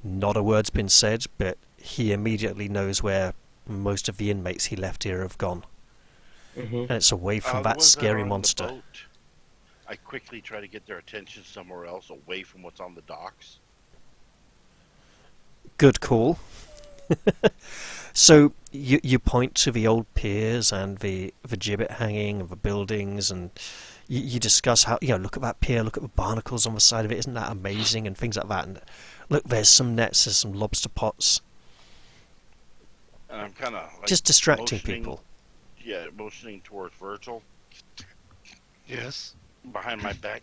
Not a word's been said, but he immediately knows where most of the inmates he left here have gone. And it's away from The that ones that are scary on the monster. boat, I quickly try to get their attention somewhere else, away from what's on the docks. Good call. So you point to the old piers and the gibbet hanging and the buildings, and you discuss how, look at that pier, look at the barnacles on the side of it, isn't that amazing, and things like that. And look, there's some nets, there's some lobster pots. And I'm kind of Just distracting people. Yeah, motioning towards Virgil Yes. behind my back,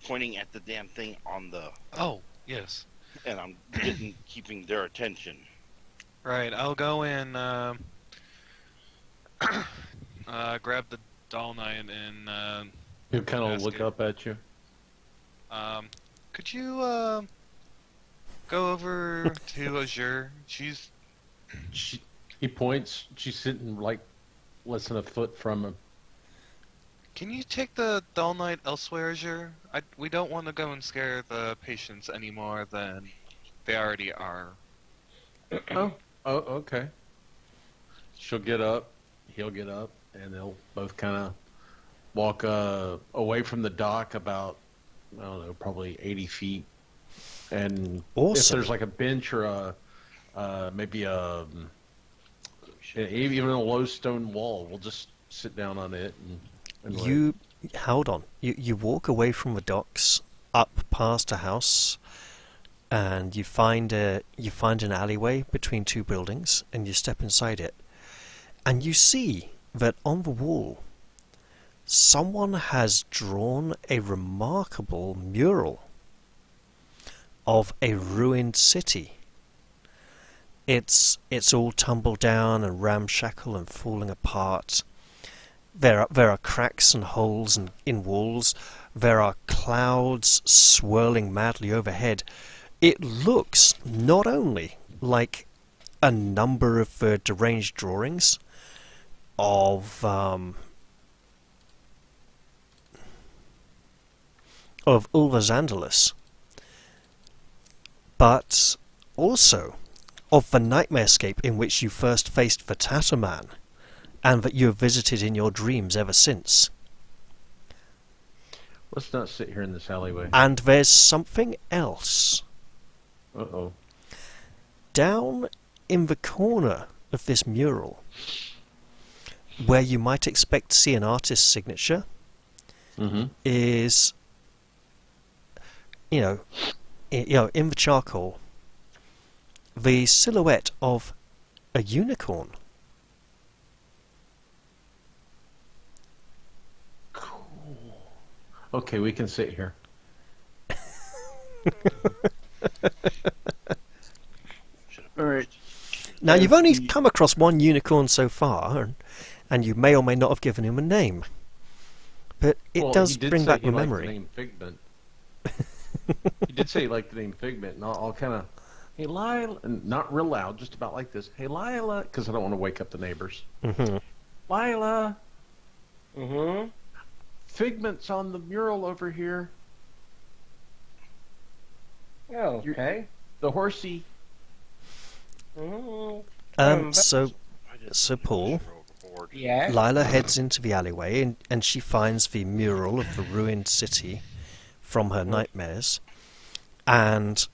pointing at the damn thing on the. Oh, yes. And I'm keeping their attention. Right, I'll go and grab the Dull Knight and He'll kind of ask look it. up at you. Could you go over to Azure? He points. She's sitting like less than a foot from him. Can you take the Dull Knight elsewhere, Azure? We don't want to go and scare the patients any more than they already are. Oh, okay. She'll get up. He'll get up, and they'll both kind of walk away from the dock about, I don't know, probably 80 feet. And Awesome. if there's like a bench or maybe even a low stone wall, we'll just sit down on it and wait. You hold on. You walk away from the docks, up past a house, and you find an alleyway between two buildings, and you step inside it, and you see that on the wall someone has drawn a remarkable mural of a ruined city. It's all tumbled down and ramshackle and falling apart. There are cracks and holes in walls. There are clouds swirling madly overhead. It looks not only like a number of deranged drawings of Ulva Xandalus, but also of the nightmarescape in which you first faced the Tatterman, and that you have visited in your dreams ever since. Let's not sit here in this alleyway. And there's something else. Uh-oh. Down in the corner of this mural, where you might expect to see an artist's signature, is, in the charcoal, the silhouette of a unicorn. Cool. Okay, we can sit here. All right. Now, you've only come across one unicorn so far, and you may or may not have given him a name. But it does bring back the memory. He did say he liked the name Figment. He did say he liked the name Figment, and I'll kind of, hey, Lila, and not real loud, just about like this. Hey, Lila, because I don't want to wake up the neighbors. Mm-hmm. Lila, Figment's on the mural over here. Okay. The horsey. So Paul, Yeah. Lila heads into the alleyway, and she finds the mural of the ruined city from her nightmares, and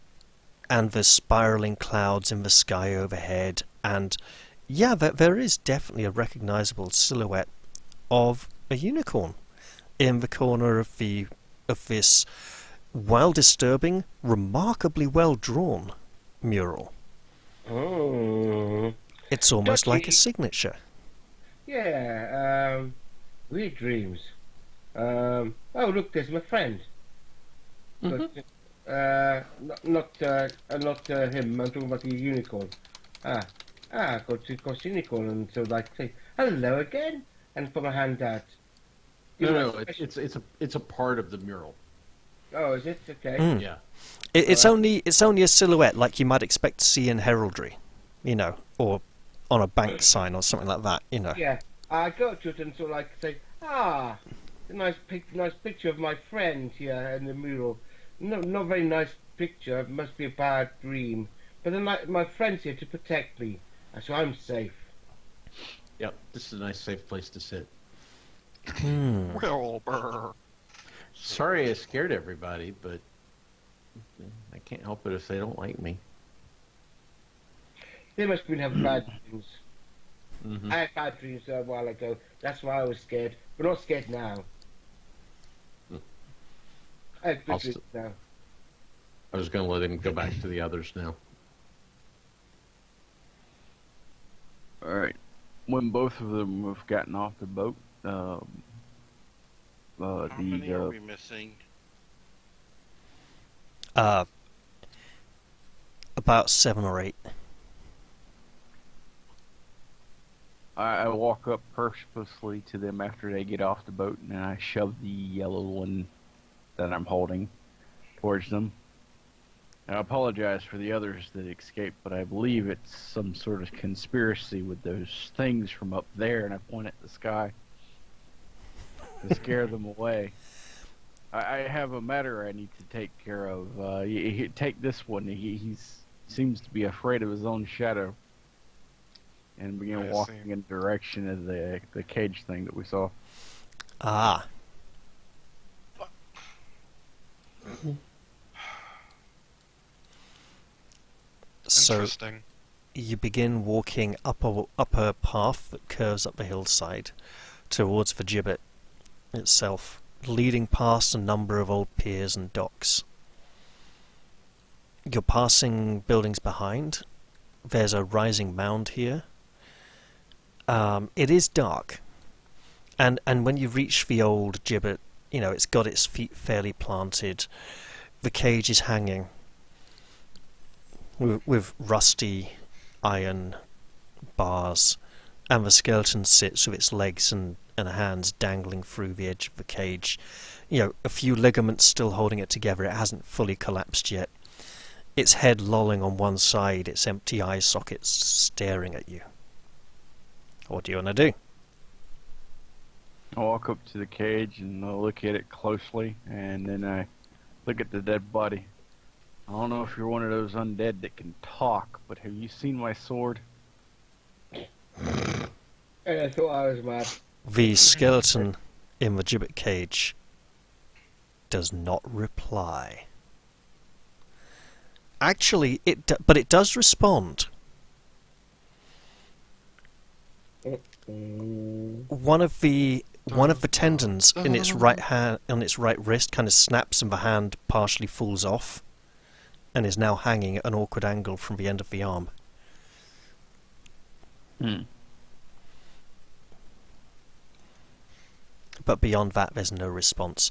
the spiraling clouds in the sky overhead, and yeah, there is definitely a recognizable silhouette of a unicorn in the corner of this, while disturbing, remarkably well drawn mural. Oh. It's almost like a Ducky. signature. Yeah. Weird dreams. Oh, look, there's my friend. But, not him. I'm talking about the unicorn. I go to cost unicorn and so like say hello again and put my hand out. No, it's a part of the mural. Oh, is it? Okay. Mm. Yeah. It's only a silhouette like you might expect to see in heraldry, or on a bank sign or something like that, Yeah, I go to it and sort of like say, a nice picture of my friend here in the mural. No, not very nice picture. It must be a bad dream. But then my friend's here to protect me, so I'm safe. Yep, this is a nice, safe place to sit. Wilbur. Sorry I scared everybody, but I can't help it if they don't like me. They must have been having bad dreams. Mm-hmm. I had bad dreams a while ago. That's why I was scared. But not scared now. I have good dreams now. I was going to let him go back to the others now. All right. When both of them have gotten off the boat, How many are we missing? About 7 or 8. I walk up purposefully to them after they get off the boat, and I shove the yellow one that I'm holding towards them. I apologize for the others that escaped, but I believe it's some sort of conspiracy with those things from up there, and I point at the sky to scare them away. I have a matter I need to take care of. Take this one. He seems to be afraid of his own shadow. And begin walking in the direction of the cage thing that we saw. Ah. So Interesting. you begin walking up a path that curves up the hillside towards the gibbet itself, leading past a number of old piers and docks. you're passing buildings behind. There's a rising mound here. It is dark, and when you reach the old gibbet, it's got its feet fairly planted. The cage is hanging with rusty iron bars, and the skeleton sits with its legs and hands dangling through the edge of the cage. A few ligaments still holding it together. It hasn't fully collapsed yet. Its head lolling on one side, its empty eye sockets staring at you. What do you want to do? I walk up to the cage and I look at it closely, and then I look at the dead body. I don't know if you're one of those undead that can talk, but have you seen my sword? And I thought I was mad. The skeleton in the gibbet cage does not reply. Actually, but it does respond. One of the tendons in its right hand, on its right wrist, kind of snaps, and the hand partially falls off, and is now hanging at an awkward angle from the end of the arm. But beyond that, there's no response.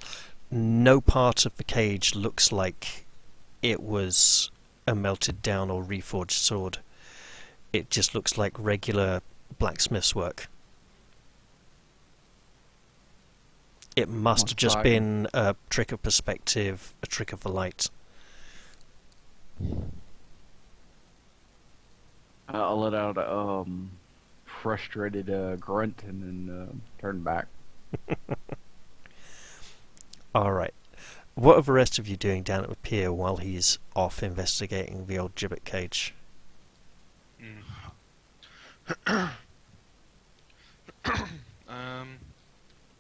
No part of the cage looks like it was a melted down or reforged sword. It just looks like regular blacksmith's work. It must have just been a trick of perspective, a trick of the light. I'll let out a frustrated grunt and then turn back. Alright. What are the rest of you doing down at the pier while he's off investigating the old gibbet cage?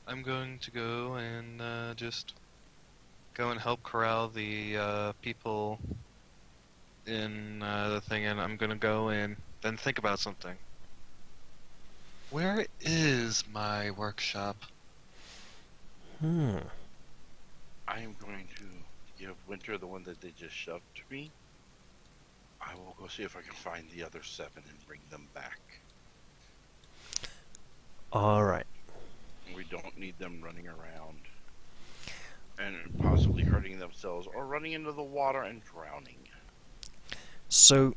I'm going to go and just go and help corral the people in the thing, and I'm going to go and then think about something. Where is my workshop? I am going to give Winter the one that they just shoved to me. I will go see if I can find the other 7 and bring them back. Alright. We don't need them running around and possibly hurting themselves or running into the water and drowning. So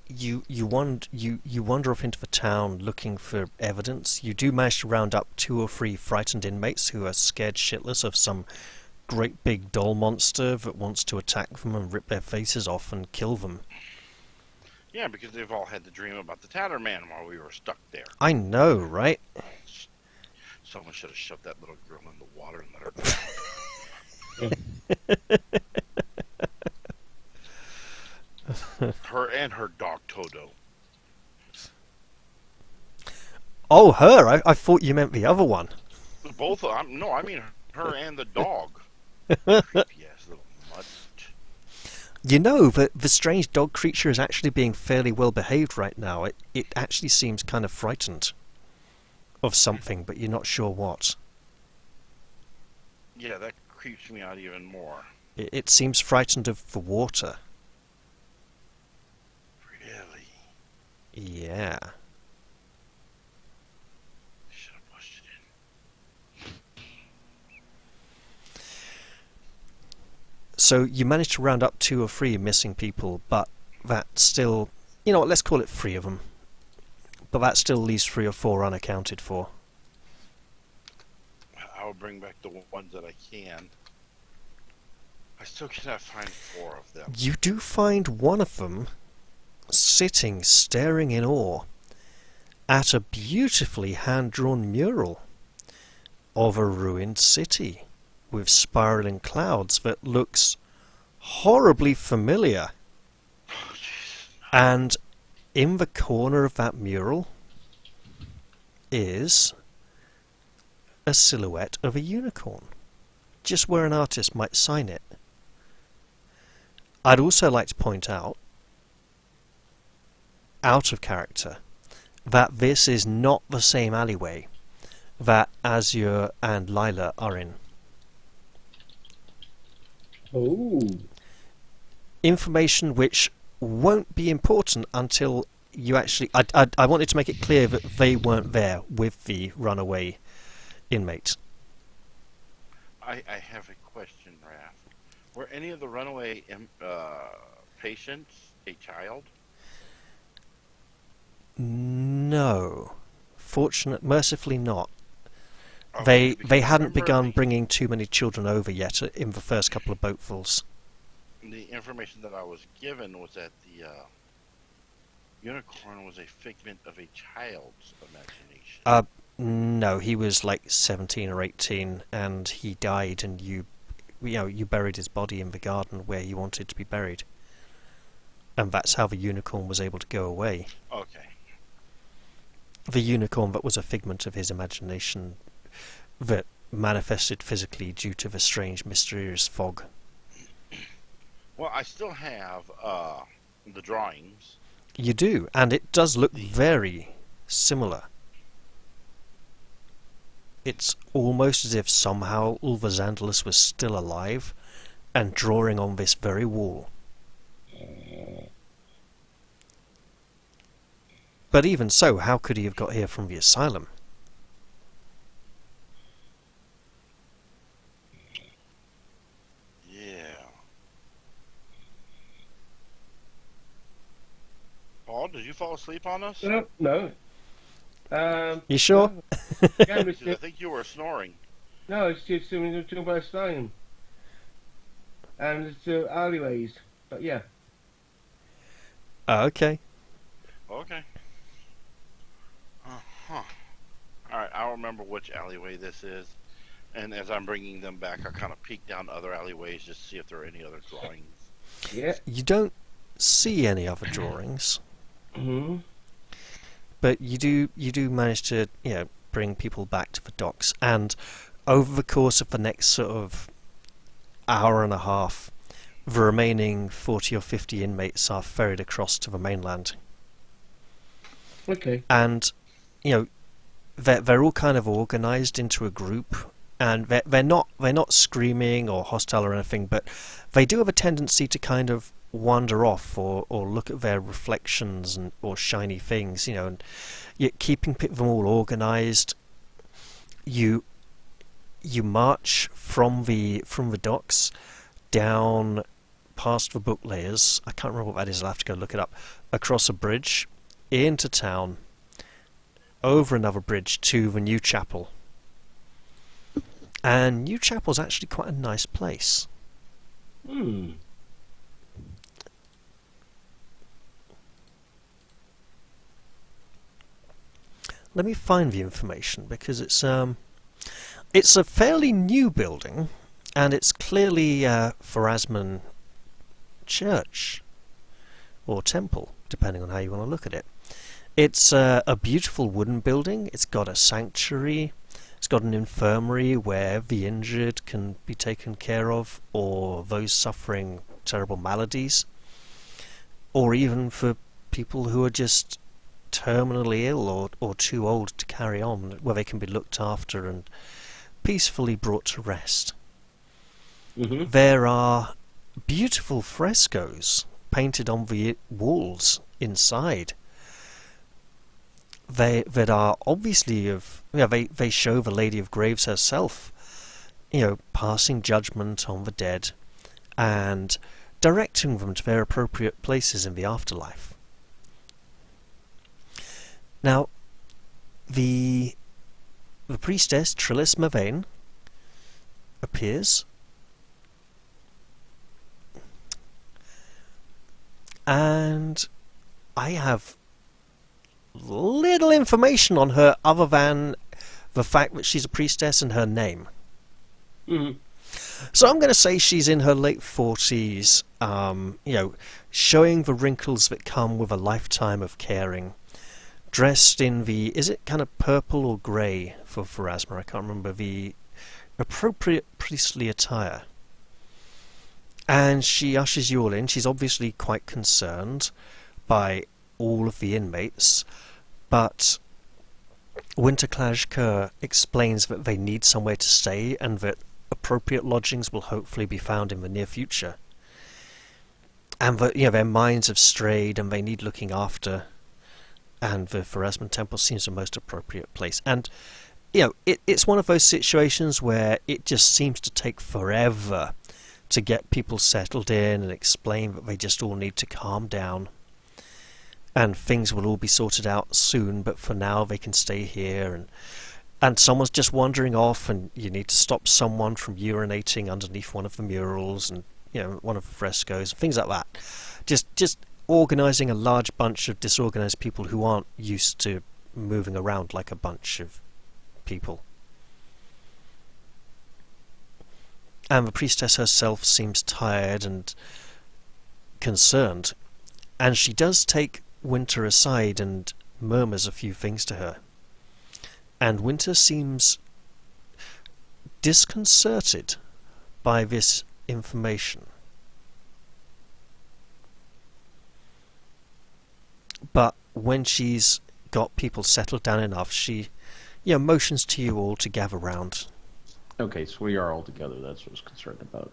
you wander off into the town looking for evidence. You do manage to round up 2 or 3 frightened inmates who are scared shitless of some great big doll monster that wants to attack them and rip their faces off and kill them. Yeah, because they've all had the dream about the Tatterman while we were stuck there. I know, right? Someone should have shoved that little girl in the water and let her drown. Her and her dog Toto. Oh, her? I thought you meant the other one. Both of them? No, I mean her and the dog. Creepy ass little mutt. You know that the strange dog creature is actually being fairly well behaved right now. It actually seems kind of frightened of something, but you're not sure what. Yeah, that creeps me out even more. It seems frightened of the water. Really? Yeah. Should have pushed it in. So you managed to round up 2 or 3 missing people, but that still... You know what, let's call it 3 of them. But that still leaves 3 or 4 unaccounted for. I'll bring back the ones that I can. I still cannot find 4 of them. You do find one of them sitting, staring in awe at a beautifully hand-drawn mural of a ruined city with spiraling clouds that looks horribly familiar. Oh, jeez. And in the corner of that mural is a silhouette of a unicorn, just where an artist might sign it. I'd also like to point out, out of character, that this is not the same alleyway that Azure and Lila are in. Oh. information which won't be important until you actually... I wanted to make it clear that they weren't there with the runaway inmate. I have a question, Raph. Were any of the runaway patients a child? No. Mercifully not. Okay, They because hadn't remember begun bringing too many children over yet in the first couple of boatfuls. the information that I was given was that the unicorn was a figment of a child's imagination. No, he was like 17 or 18, and he died, and you buried his body in the garden where he wanted to be buried. And that's how the unicorn was able to go away. Okay. The unicorn that was a figment of his imagination that manifested physically due to the strange, mysterious fog. Well, I still have the drawings. You do, and it does look very similar. It's almost as if somehow Ulva Xandalus was still alive and drawing on this very wall. But even so, how could he have got here from the asylum? Yeah. Paul, did you fall asleep on us? No. You sure? No, yeah, Because I think you were snoring. no, it's just talking about staying. And it's alleyways. But yeah. Okay. Okay. Huh. Alright, I'll remember which alleyway this is. And as I'm bringing them back, I'll kind of peek down other alleyways just to see if there are any other drawings. Yeah. You don't see any other drawings, Mm-hmm. but you do manage to bring people back to the docks, and over the course of the next sort of hour and a half, the remaining 40 or 50 inmates are ferried across to the mainland. Okay. And they're all kind of organised into a group, and they're not screaming or hostile or anything, but they do have a tendency to kind of wander off or look at their reflections or shiny things, and yet keeping them all organised. You march from the docks down past the book layers. I can't remember what that is. I'll have to go look it up. Across a bridge into town, over another bridge to the new chapel. And New Chapel's actually quite a nice place. Hmm. Let me find the information, because it's a fairly new building, and it's clearly Pharasman Church or temple, depending on how you want to look at it. It's a beautiful wooden building. It's got a sanctuary. It's got an infirmary where the injured can be taken care of, or those suffering terrible maladies, or even for people who are just terminally ill or too old to carry on, where they can be looked after and peacefully brought to rest. Mm-hmm. There are beautiful frescoes painted on the walls inside. That are obviously they show the Lady of Graves herself, passing judgment on the dead and directing them to their appropriate places in the afterlife. Now, the priestess Trillis Mavane appears, and I have little information on her other than the fact that she's a priestess and her name. Mm-hmm. So I'm going to say she's in her late 40s, showing the wrinkles that come with a lifetime of caring. Dressed in is it kind of purple or grey for Pharasma? I can't remember the appropriate priestly attire. And she ushers you all in. She's obviously quite concerned by all of the inmates, but Winterklajker explains that they need somewhere to stay and that appropriate lodgings will hopefully be found in the near future. and their minds have strayed and they need looking after, and the Pharasman Temple seems the most appropriate place. And it's one of those situations where it just seems to take forever to get people settled in and explain that they just all need to calm down and things will all be sorted out soon, but for now they can stay here, and someone's just wandering off and you need to stop someone from urinating underneath one of the murals and one of the frescoes, things like that. Just organising a large bunch of disorganised people who aren't used to moving around like a bunch of people. And the priestess herself seems tired and concerned, and she does take Winter aside and murmurs a few things to her. And Winter seems disconcerted by this information. But when she's got people settled down enough, she motions to you all to gather round. Okay, so we are all together. That's what I was concerned about.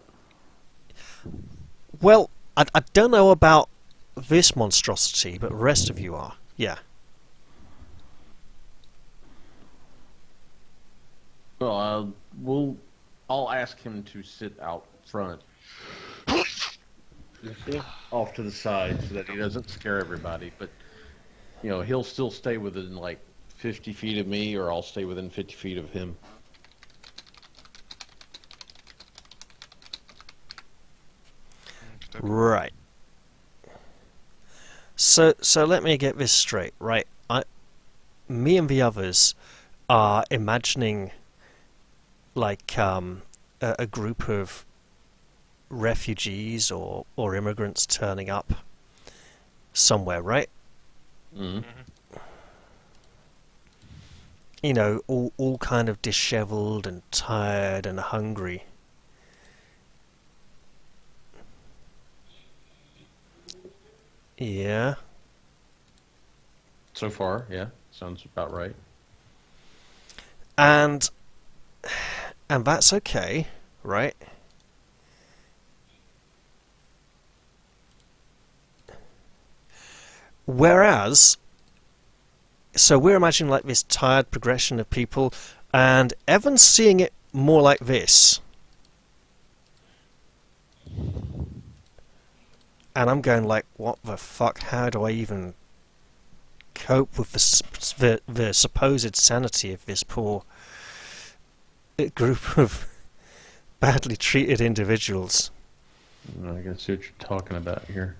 Well, I don't know about this monstrosity, but the rest of you are. Yeah. Well, I'll ask him to sit out front, off to the side, so that he doesn't scare everybody. But he'll still stay within like 50 feet of me, or I'll stay within 50 feet of him. Right. So let me get this straight, right? Me and the others are imagining like a group of refugees or immigrants turning up somewhere, right? Mm-hmm. All kind of dishevelled and tired and hungry. Yeah. So far, yeah, sounds about right. And that's okay, right? Whereas, so we're imagining like this tired progression of people, and Evan's seeing it more like this. And I'm going like, what the fuck? How do I even cope with the supposed sanity of this poor group of badly treated individuals? I can see what you're talking about here.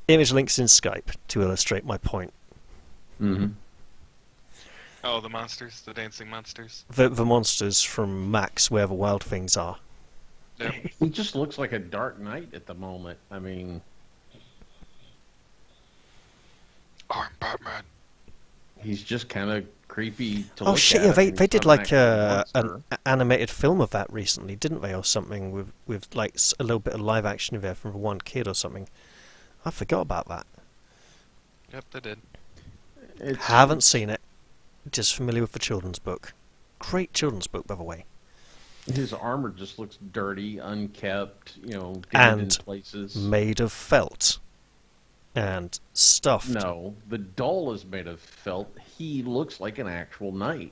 Image links in Skype to illustrate my point. Mm-hmm. Oh, the monsters, the dancing monsters. The monsters from Max, where the wild things are. Yep. He just looks like a Dark Knight at the moment. I mean, I'm Batman. he's just kind of creepy to Oh look shit! at. Yeah, I mean, they he's did not like an actual an monster. animated film of that recently, didn't they, or something with like a little bit of live action in there from one kid or something. I forgot about that. Yep, they did. It's, Haven't seen it. Just familiar with the children's book. Great children's book, by the way. His armor just looks dirty, unkept, dented And in places. Made of felt and stuffed. No, the doll is made of felt. He looks like an actual knight.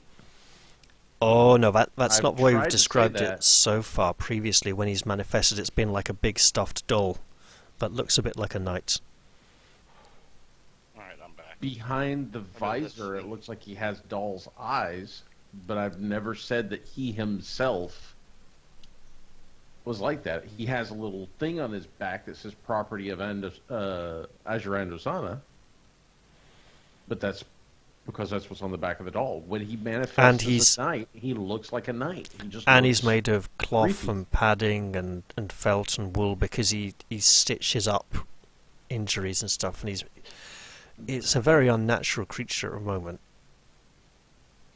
Oh no, that's I've not the way tried we've to say described that. it so far. Previously, when he's manifested, it's been like a big stuffed doll that looks a bit like a knight. Alright, I'm back. Behind the Okay, let's visor, see. it looks like he has doll's eyes, but I've never said that he himself was like that. He has a little thing on his back that says property of Azurandosana, but that's because that's what's on the back of the doll. When he manifests And as he's- a knight, he looks like a knight. He just And looks he's made of cloth creepy. and padding and felt and wool because he stitches up injuries and stuff, and it's a very unnatural creature at the moment.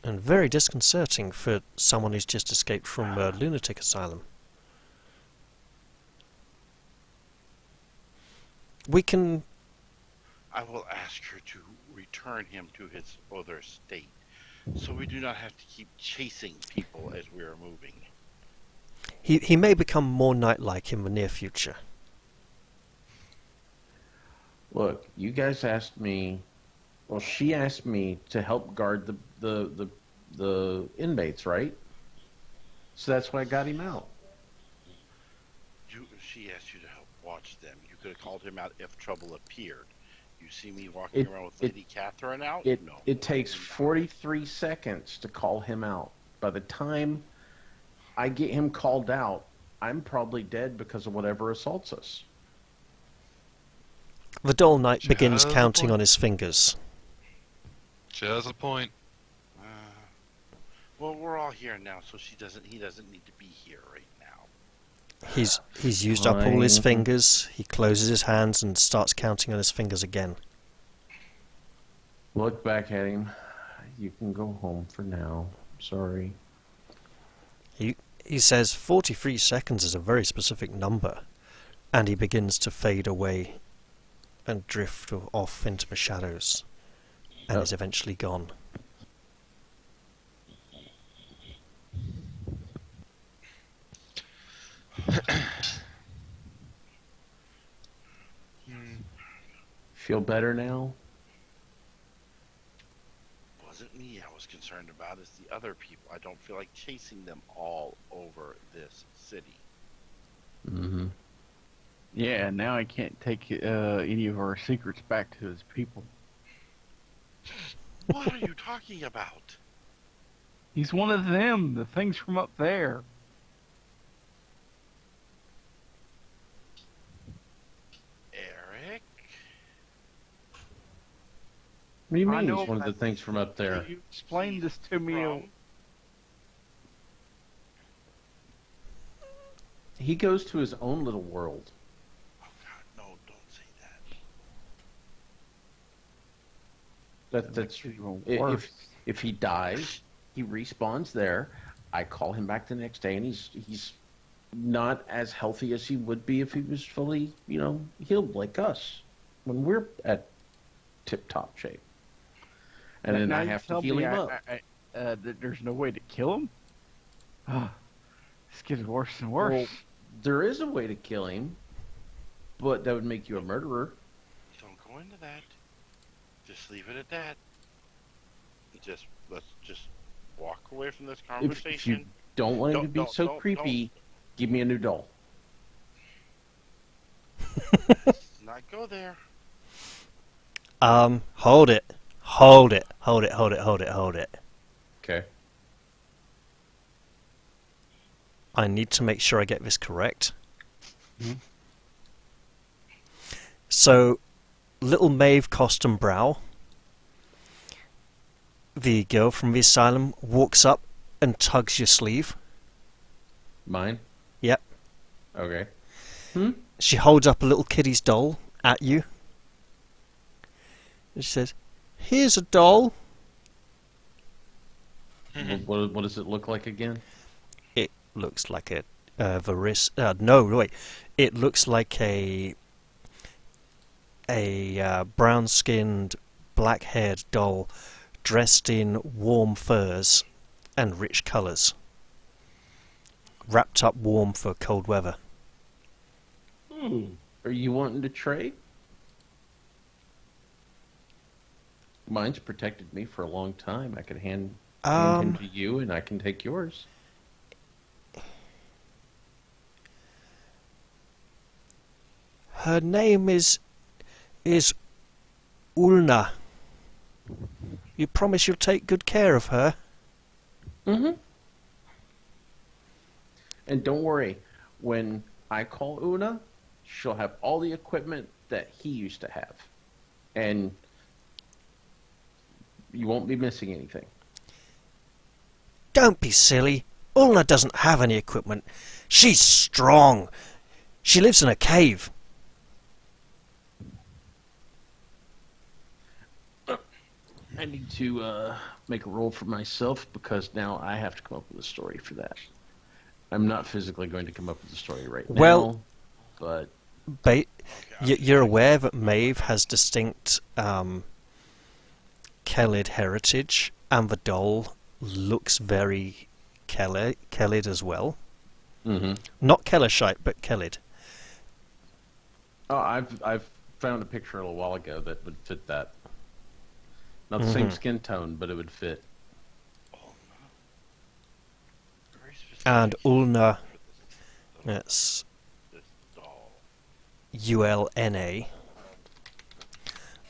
And very disconcerting for someone who's just escaped from a lunatic asylum. We can... I will ask her to return him to his other state, so we do not have to keep chasing people as we are moving. He may become more knight-like in the near future. Look, you guys asked me. Well, she asked me to help guard the inmates, right? So that's why I got him out. She asked you to help watch them. You could have called him out if trouble appeared. You see me walking around with Lady Catherine out? No. It takes 43 seconds to call him out. By the time I get him called out, I'm probably dead because of whatever assaults us. The Dull Knight begins Just a counting point. on his fingers. Just a point. Well, we're all here now, so he doesn't need to be here right now. He's used up all his Fine. fingers. He closes his hands and starts counting on his fingers again. Look back at him. You can go home for now. Sorry. He says 43 seconds is a very specific number, and he begins to fade away and drift off into the shadows, and Oh. is eventually gone. Feel better now? Wasn't me I was concerned about, it's the other people. I don't feel like chasing them all over this city. Mm-hmm. Yeah, now I can't take any of our secrets back to his people. What are you talking about? He's one of them, the things from up there. Eric? What do you I mean know he's one of the that- things from up there? You explained this to me. From- He goes to his own little world. Oh God, no, don't say that. That's Even if worse. if he dies, he respawns there. I call him back the next day, and he's not as healthy as he would be if he was fully, healed like us when we're at tip-top shape. And then Now I you have to tell heal me him up. that there's no way to kill him? Ah, it's getting worse and worse. Well, there is a way to kill him, but that would make you a murderer. Don't go into that. Just leave it at that. Let's just walk away from this If conversation. you don't want him to be Don't- so don't- creepy, give me a new doll. Let's not go there. Hold it. Hold it. Okay. I need to make sure I get this correct. Mhm. So, little Maeve Costum Brow, the girl from the asylum, walks up and tugs your sleeve. Mine? Yep. Okay. She holds up a little kiddie's doll at you. And she says, "Here's a doll." What does it look like again? It looks like a no, wait. It looks like a brown-skinned, black-haired doll dressed in warm furs and rich colours, wrapped up warm for cold weather. Are you wanting to trade? Mine's protected me for a long time. I could hand him to you, and I can take yours. Her name is Ulna. You promise you'll take good care of her? Mm-hmm. And don't worry, when I call Una, she'll have all the equipment that he used to have. And you won't be missing anything. Don't be silly. Ulna doesn't have any equipment. She's strong. She lives in a cave. I need to make a roll for myself because now I have to come up with a story for that. I'm not physically going to come up with a story right now. Well, but You're aware that Maeve has distinct Kelid heritage, and the doll looks very Kelid as well. mm-hmm. Not Kellershite, but Kelid. Oh, I've found a picture a little while ago that would fit that. Not the same skin tone, but it would fit. Oh, no. Very specific And Ulna, for that's this doll. Ulna.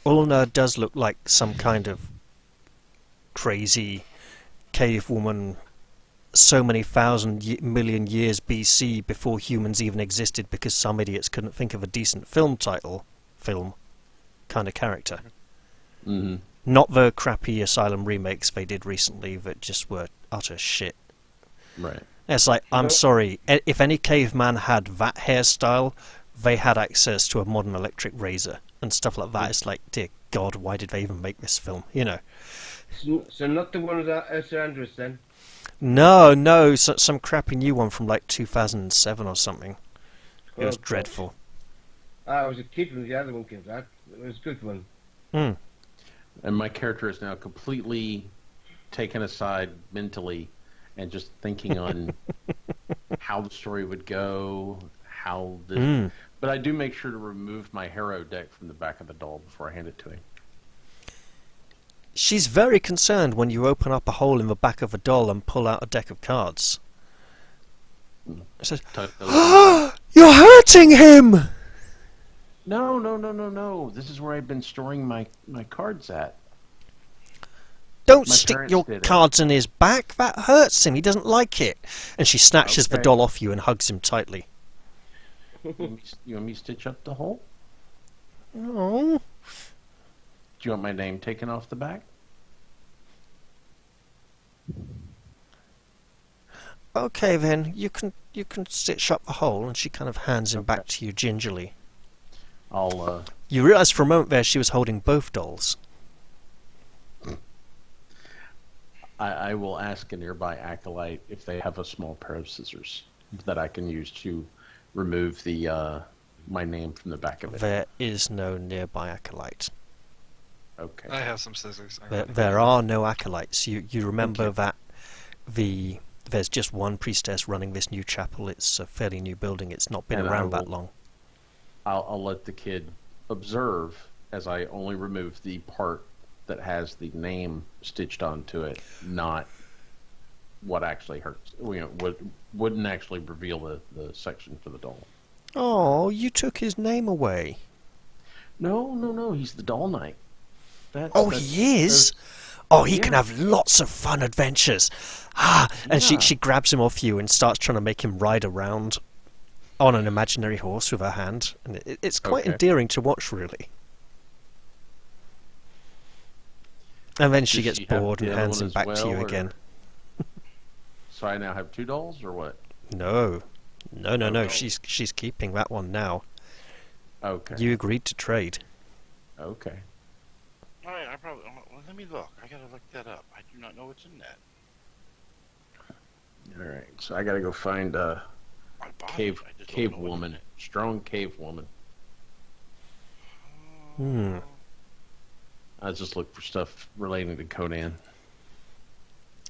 Ulna does look like some kind of crazy cave woman so many million years BC before humans even existed because some idiots couldn't think of a decent film kind of character. Mm-hmm. Not the crappy Asylum remakes they did recently that just were utter shit. Right. It's like, I'm sorry, if any caveman had that hairstyle, they had access to a modern electric razor and stuff like that. It's like, dear God, why did they even make this film? You know. So not the one of that Sir Andrews then? No, some crappy new one from like 2007 or something. It was Oh, dreadful. I was a kid when the other one came out. It was a good one. Hmm. And my character is now completely taken aside mentally and just thinking on how the story would go, how this... Mm. But I do make sure to remove my hero deck from the back of the doll before I hand it to him. She's very concerned when you open up a hole in the back of a doll and pull out a deck of cards. She says, "You're hurting him!" No. This is where I've been storing my cards at. Don't My stick parents your did it. cards in his back. That hurts him. He doesn't like it. And she snatches the Okay. doll off you and hugs him tightly. You want me to stitch up the hole? Oh. Do you want my name taken off the back? Okay then, you can stitch up the hole, and she kind of hands him back to you gingerly. I'll You realise for a moment there she was holding both dolls. I will ask a nearby acolyte if they have a small pair of scissors that I can use to remove the my name from the back of it. There is no nearby acolyte. Okay. I have some scissors. There are no acolytes. You remember Okay. that there's just one priestess running this new chapel. It's a fairly new building. It's not been And I around that will- long. I'll let the kid observe as I only remove the part that has the name stitched onto it, not what actually hurts. What wouldn't actually reveal the section for the doll. Oh, you took his name away. No. He's the doll knight. He is? Oh, he can Yeah. have lots of fun adventures. And Yeah. she grabs him off you and starts trying to make him ride around on an imaginary horse with her hand. And it's quite Okay. endearing to watch, really. And then she Does gets she have bored the and other hands one him as back to well, you or- again. So I now have two dolls, or what? No. No. Okay. She's keeping that one now. Okay. You agreed to trade. Okay. All right, I probably. Well, let me look. I gotta look that up. I do not know what's in that. All right. So I gotta go find a I bought cave it. I just don't cave know what's in woman, it. strong cave woman. Hmm. I just look for stuff relating to Conan.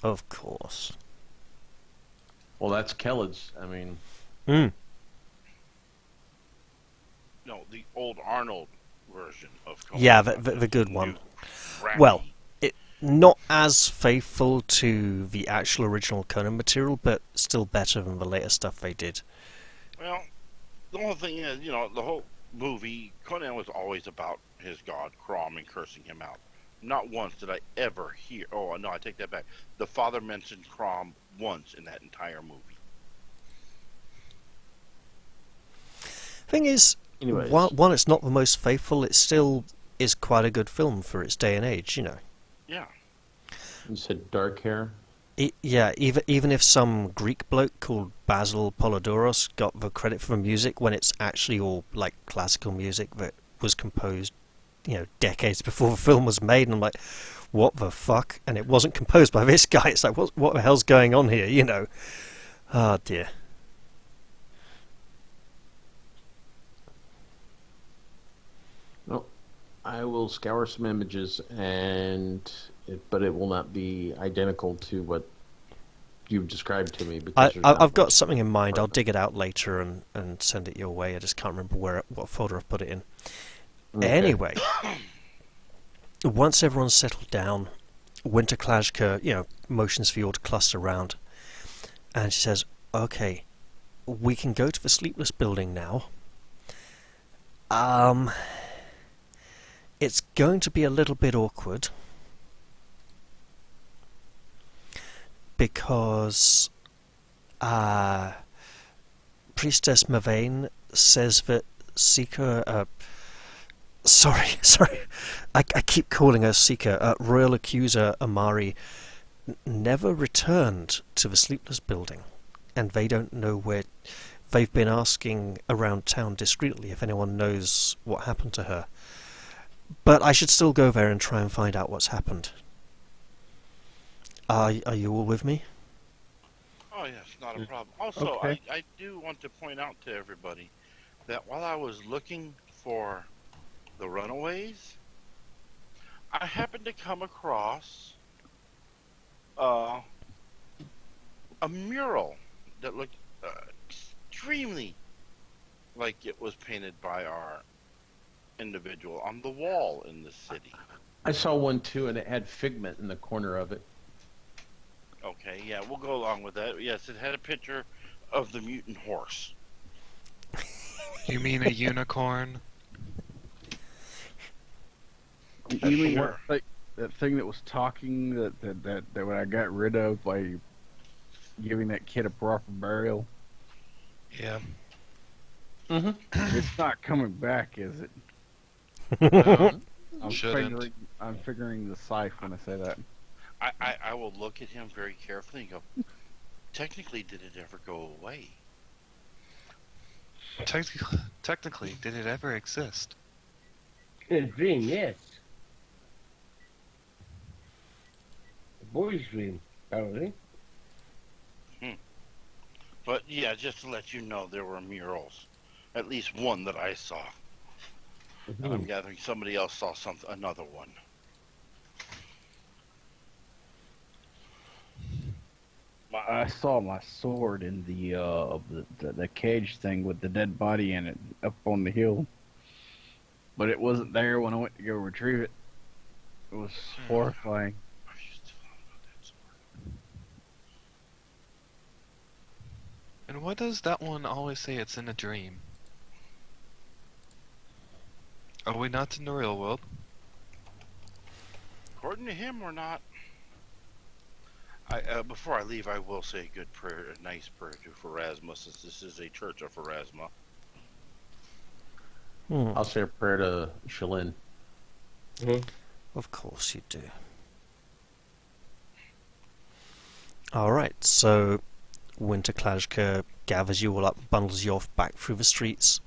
Of course. Well, that's Kelled's. I mean, Hmm. No, the old Arnold version of Conan. Yeah, the good one. New, crappy- Well, not as faithful to the actual original Conan material, but still better than the later stuff they did. Well, the whole thing is, the whole movie, Conan was always about his god, Crom, and cursing him out. Not once did I ever hear... Oh, no, I take that back. The father mentioned Crom once in that entire movie. Thing is, anyways. while it's not the most faithful, it still is quite a good film for its day and age, you know. Yeah. You said dark hair. Yeah, even if some Greek bloke called Basil Polydorus got the credit for the music when it's actually all like classical music that was composed, decades before the film was made, and I'm like, what the fuck? And it wasn't composed by this guy. It's like, what the hell's going on here, you know? Oh dear. Well, I will scour some images, but it will not be identical to what you've described to me. Because there's not I've got much something in mind. I'll further. dig it out later and send it your way. I just can't remember what folder I've put it in. Okay. Anyway, once everyone's settled down, Winter Klajka, motions for you all to cluster around, and she says, "Okay, we can go to the Sleepless Building now. It's going to be a little bit awkward because Priestess Mavane says that Seeker, sorry, I keep calling her Seeker, Royal Accuser Amari never returned to the Sleepless Building, and they don't know where. They've been asking around town discreetly if anyone knows what happened to her. But I should still go there and try and find out what's happened. Are you all with me?" Oh, yes, not a problem. Also, Okay. I do want to point out to everybody that while I was looking for the runaways, I happened to come across a mural that looked extremely like it was painted by our individual on the wall in the city. I saw one too, and it had Figment in the corner of it. Okay, yeah, we'll go along with that. Yes, it had a picture of the mutant horse. You mean a unicorn? You mean Sure. that thing that was talking that when I got rid of by giving that kid a proper burial? Yeah. Mm-hmm. It's not coming back, is it? Shouldn't. I'm figuring the scythe when I say that. I will look at him very carefully and go, technically, did it ever go away? Technically, did it ever exist? In a dream, yes. A boy's dream, apparently. But yeah, just to let you know, there were murals. At least one that I saw. And I'm gathering somebody else saw another one. I saw my sword in the cage thing with the dead body in it up on the hill, but it wasn't there when I went to go retrieve it. It was horrifying. Are you still on about that sword? And why does that one always say it's in a dream? Are we not in the real world? According to him, or not. Before I leave, I will say a good prayer, a nice prayer to Pharasma, since this is a church of Pharasma. I'll say a prayer to Shalyn. Of course you do. Alright, so Winter Klajka gathers you all up, bundles you off back through the streets,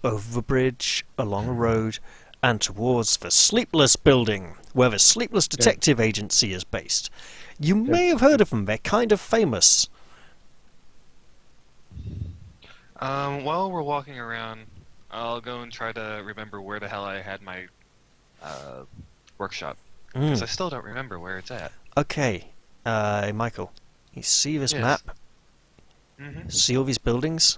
over the bridge, along a road, and towards the Sleepless Building, where the Sleepless Detective Agency is based. You may have heard of them, they're kind of famous. While we're walking around, I'll go and try to remember where the hell I had my workshop. Because I still don't remember where it's at. Okay, Michael, you see this Yes. map? Mm-hmm. See all these buildings?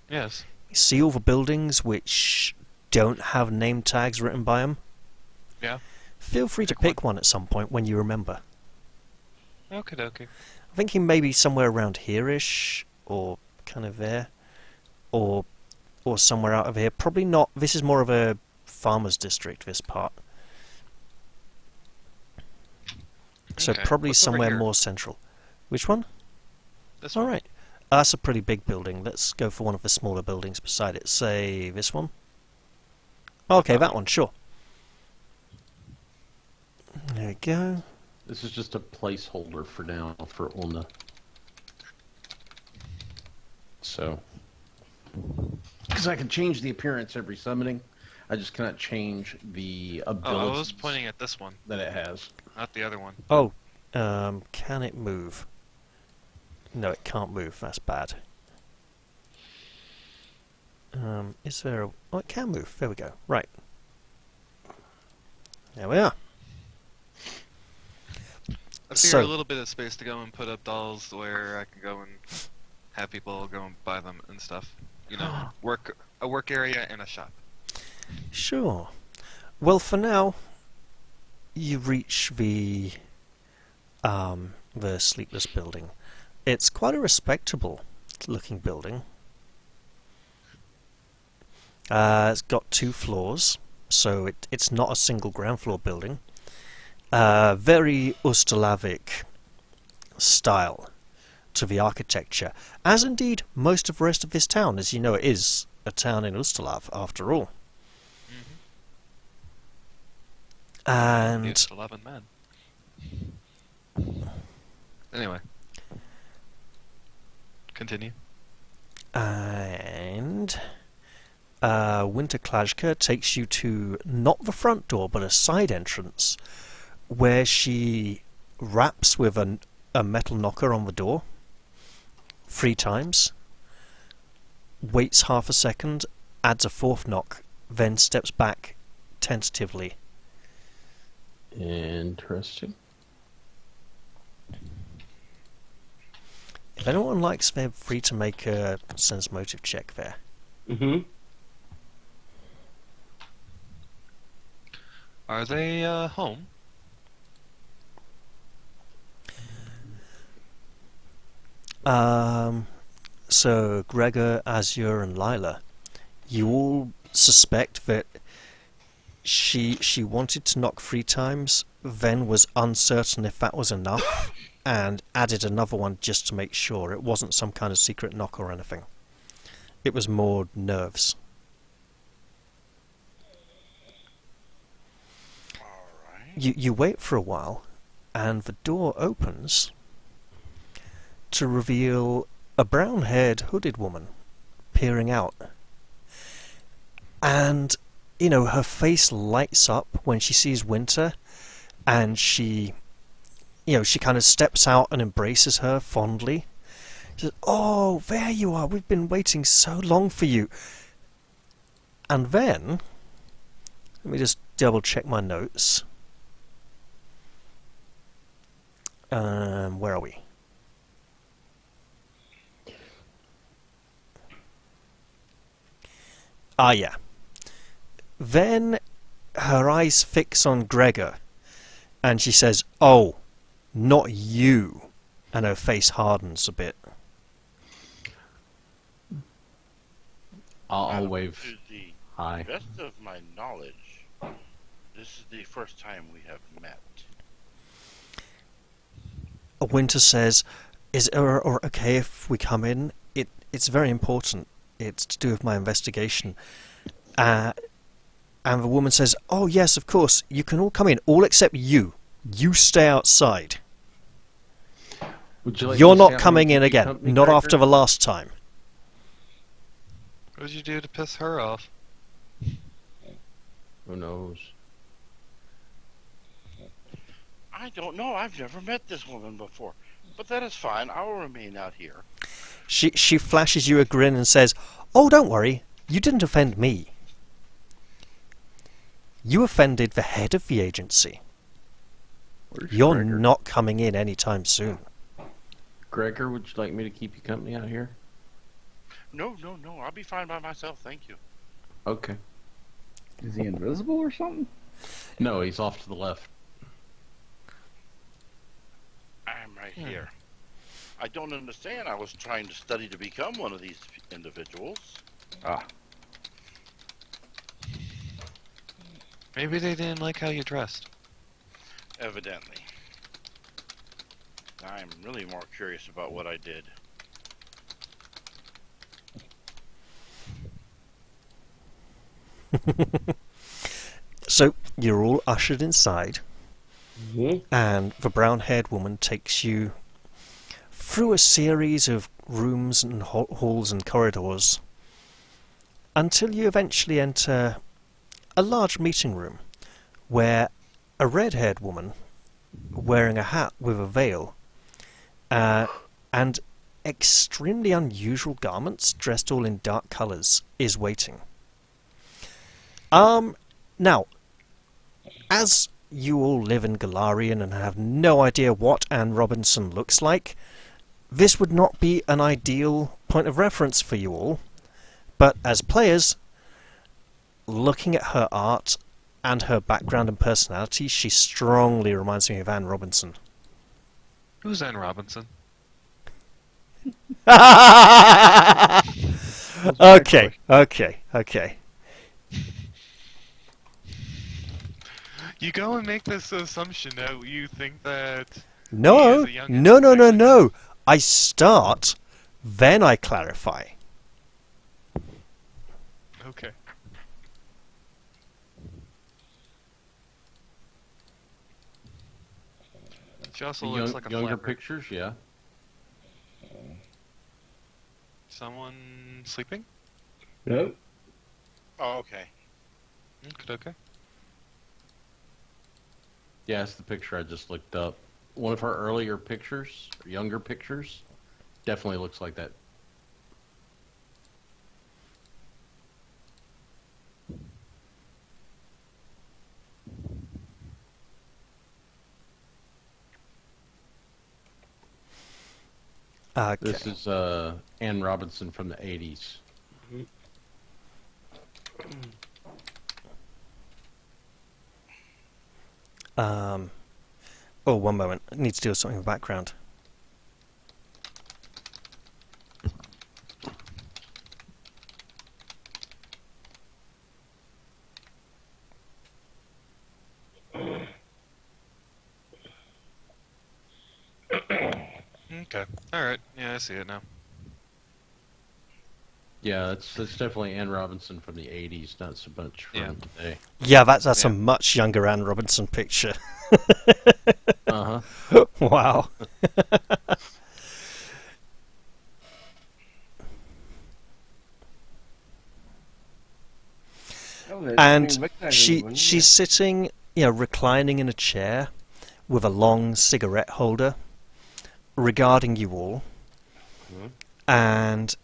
Yes. You see all the buildings which don't have name tags written by them? Yeah. Feel free to Pick one. pick one at some point when you remember. Okay. I'm thinking maybe somewhere around here-ish, or kind of there, or somewhere out of here. Probably not. This is more of a farmer's district, this part. So Okay, probably what's over somewhere here? more central. Which one? This one. Alright. That's a pretty big building. Let's go for one of the smaller buildings beside it. Say this one? Okay, that one, sure. There we go. This is just a placeholder for now for Ulna. So, because I can change the appearance every summoning, I just cannot change the Oh, abilities I was pointing at this one, that it has. not the other one. Oh, can it move? No, it can't move. That's bad. Is there a... Oh, it can move. There we go. Right. There we are. I figure So- a little bit of space to go and put up dolls where I can go and have people go and buy them and stuff. You know, a work area and a shop. Sure. Well, for now, you reach the Sleepless building. It's quite a respectable looking building. It's got 2 floors, so it's not a single ground floor building. Very Ustalavic style to the architecture, as indeed most of the rest of this town. As you know, it is a town in Ustalav after all. And It's 11 men. Anyway. Continue. And Winter Klajka takes you to not the front door, but a side entrance, where she raps with a metal knocker on the door 3 times, waits half a second, adds a 4th knock, then steps back tentatively. Interesting. If anyone likes, they're free to make a sense motive check there. Mm-hmm. Are they home? So Gregor, Azure, and Lila, you all suspect that she wanted to knock 3 times, then was uncertain if that was enough, and added another one just to make sure. It wasn't some kind of secret knock or anything. It was more nerves. You wait for a while, and the door opens to reveal a brown-haired, hooded woman peering out. And, you know, her face lights up when she sees Winter, and she kind of steps out and embraces her fondly. She says, "Oh, there you are. We've been waiting so long for you." And then, let me just double-check my notes. Where are we? Ah, yeah. Then her eyes fix on Gregor, and she says, "Oh, not you," and her face hardens a bit. I'll wave. To the Hi. best of my knowledge, this is the first time we have met. Winter says, "Is it okay if we come in? It's very important. It's to do with my investigation." And the woman says, "Oh yes, of course. You can all come in, all except you. You stay outside. Would you like You're to stay not out coming and in keep again. company, Not Gregor? after the last time." What did you do to piss her off? Who knows? I don't know. I've never met this woman before. But that is fine. I will remain out here. She flashes you a grin and says, "Oh, don't worry. You didn't offend me. You offended the head of the agency. Where's You're Gregor? not coming in anytime soon." Gregor, would you like me to keep you company out here? No. I'll be fine by myself. Thank you. Okay. Is he invisible or something? No, he's off to the left. I'm right here. I don't understand. I was trying to study to become one of these individuals. Maybe they didn't like how you dressed. Evidently. I'm really more curious about what I did. So you're all ushered inside, Mm-hmm. and the brown-haired woman takes you through a series of rooms and halls and corridors until you eventually enter a large meeting room where a red-haired woman wearing a hat with a veil and extremely unusual garments dressed all in dark colours is waiting. Now, as you all live in Galarian and have no idea what Anne Robinson looks like, this would not be an ideal point of reference for you all, but as players, looking at her art and her background and personality, she strongly reminds me of Anne Robinson. Who's Anne Robinson? Okay, okay. You go and make this assumption that you think that No, He is a young no. I start, then I clarify. Okay. She also looks like a younger flapper. pictures, yeah. Someone sleeping? No. Oh, okay. Okay. Yeah, it's the picture I just looked up. One of her earlier pictures, or younger pictures, definitely looks like that. Okay. This is Anne Robinson from the 80s. Oh, one moment. I need to do something in the background. Okay. Alright. Yeah, I see it now. Yeah, that's definitely Anne Robinson from the 80s, not so much from Yeah. today. Yeah, that's a Yeah. much younger Anne Robinson picture. Uh-huh. Wow. And she's sitting, reclining in a chair with a long cigarette holder, regarding you all, and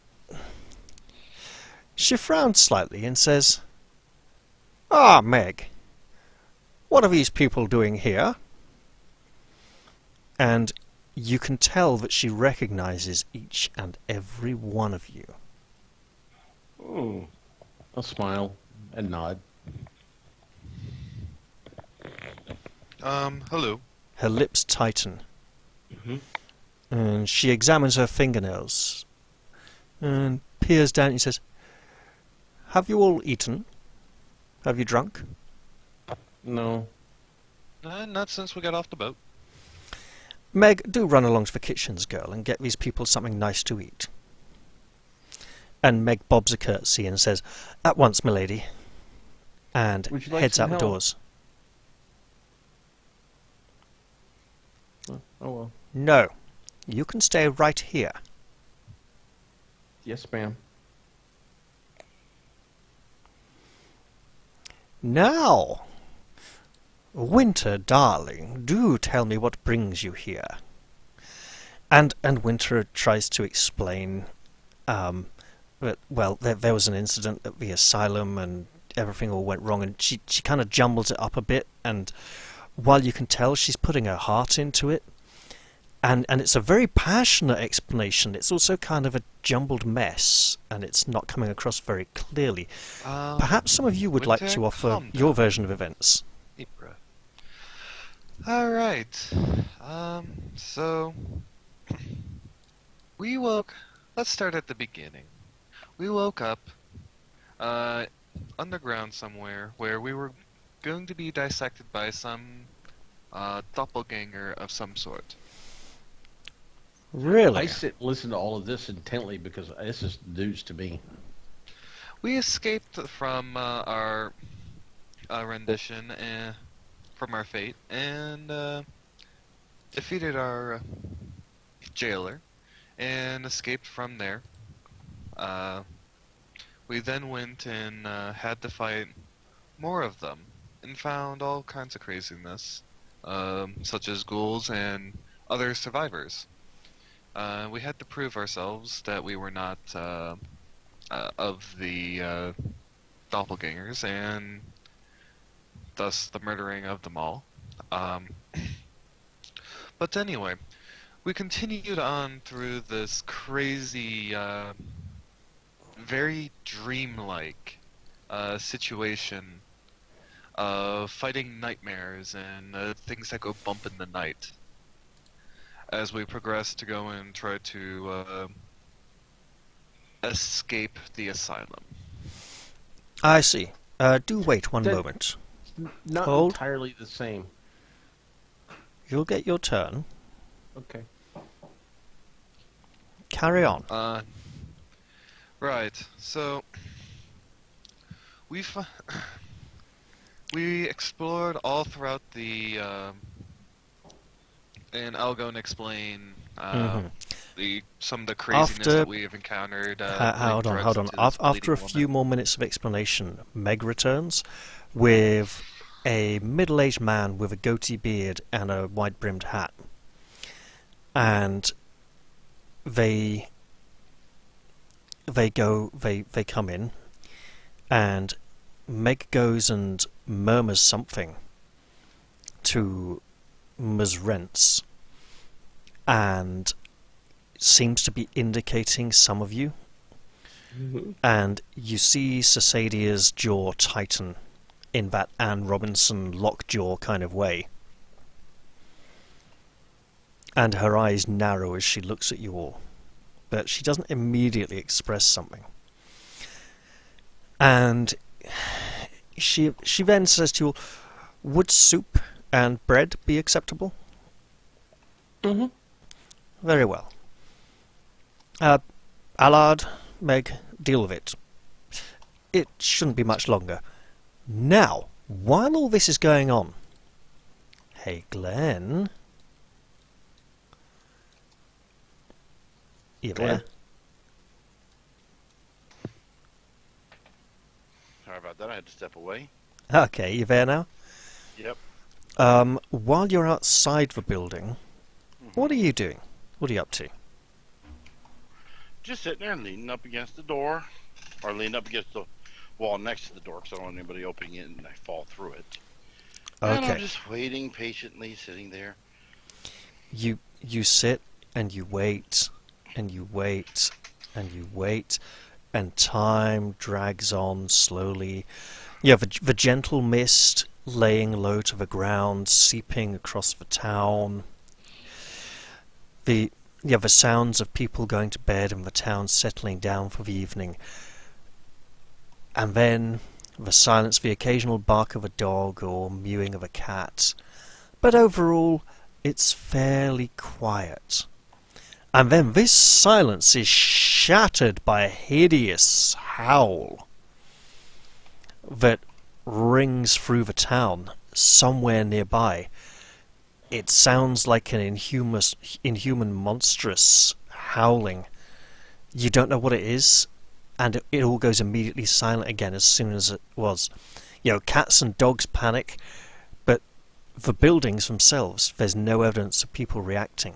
she frowns slightly and says, "Ah, Meg, what are these people doing here?" And you can tell that she recognizes each and every one of you. Oh. I'll smile and nod. Hello. Her lips tighten, Mhm. and she examines her fingernails, and peers down and says, "Have you all eaten? Have you drunk?" No. Not since we got off the boat. "Meg, do run along to the kitchens, girl, and get these people something nice to eat." And Meg bobs a curtsy and says, "At once, milady," and Would you like heads some out the help? doors. Oh well. "No, you can stay right here." Yes, ma'am. "Now, Winter, darling, do tell me what brings you here." And Winter tries to explain that, well, there was an incident at the asylum and everything all went wrong, and she kind of jumbles it up a bit, and while you can tell she's putting her heart into it, and it's a very passionate explanation, it's also kind of a jumbled mess, and it's not coming across very clearly. Perhaps some of you would like Winter, to offer calm your down. version of events. Deep breath. Alright. So we woke. Let's start at the beginning. We woke up underground somewhere where we were going to be dissected by some doppelganger of some sort. Really? I sit and listen to all of this intently because this is news to me. We escaped from our rendition from our fate and defeated our jailer and escaped from there. We then went and had to fight more of them and found all kinds of craziness, such as ghouls and other survivors. We had to prove ourselves that we were not of the doppelgangers, and thus the murdering of them all. But anyway, we continued on through this crazy, very dreamlike situation of fighting nightmares and things that go bump in the night as we progress to go and try to escape the asylum. I see. Do wait one That- moment. Not Hold. entirely the same. You'll get your turn. Okay. Carry on. Right. So we explored all throughout the, and I'll go and explain Mhm. some of the craziness After- that we have encountered. Hold on, putting hold drugs on. into this After a bleeding few woman. more minutes of explanation, Meg returns with a middle-aged man with a goatee beard and a wide-brimmed hat. And they come in, and Meg goes and murmurs something to Ms. Rents, and seems to be indicating some of you. And you see Cecadia's jaw tighten in that Anne Robinson lockjaw kind of way. And her eyes narrow as she looks at you all. But she doesn't immediately express something. And she then says to you all, would soup and bread be acceptable? Mm-hmm. Very well. Allard, Meg, deal with it. It shouldn't be much longer. Now, while all this is going on... Hey, Glenn... You there? Glenn? Sorry about that. I had to step away. Okay, you there now? Yep. While you're outside the building, what are you doing? What are you up to? Just sitting there, leaning up against the door, or leaning up against the wall next to the door, because I don't want anybody opening it and I fall through it. And I'm Okay. just waiting patiently, sitting there. You sit and you wait and you wait and you wait, and time drags on slowly. You have the gentle mist laying low to the ground, seeping across the town. You have the sounds of people going to bed and the town settling down for the evening. And then the silence, the occasional bark of a dog or mewing of a cat. But overall, it's fairly quiet. And then this silence is shattered by a hideous howl that rings through the town somewhere nearby. It sounds like an inhuman, monstrous howling. You don't know what it is, and it all goes immediately silent again as soon as it was. Cats and dogs panic, but the buildings themselves, there's no evidence of people reacting.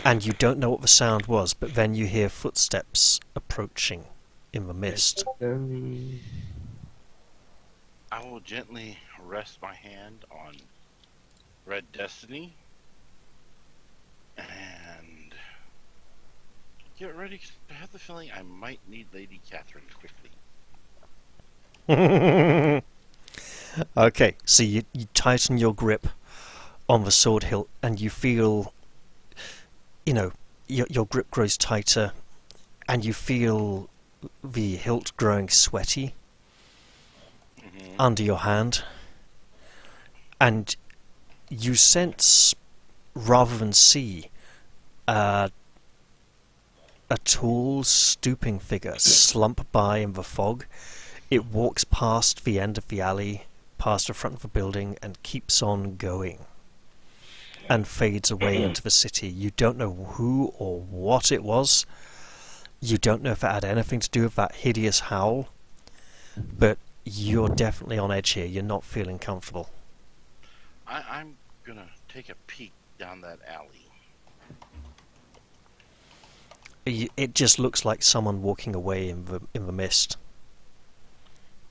And you don't know what the sound was, but then you hear footsteps approaching in the mist. I will gently rest my hand on Red Destiny and get ready, 'cause I have the feeling I might need Lady Catherine quickly. Okay, so you tighten your grip on the sword hilt, and you feel, your grip grows tighter, and you feel the hilt growing sweaty under your hand, and you sense, rather than see, a tall, stooping figure slump by in the fog. It walks past the end of the alley, past the front of the building, and keeps on going, and fades away into the city. You don't know who or what it was. You don't know if it had anything to do with that hideous howl, but you're definitely on edge here. You're not feeling comfortable. I'm gonna take a peek down that alley. It just looks like someone walking away in the mist.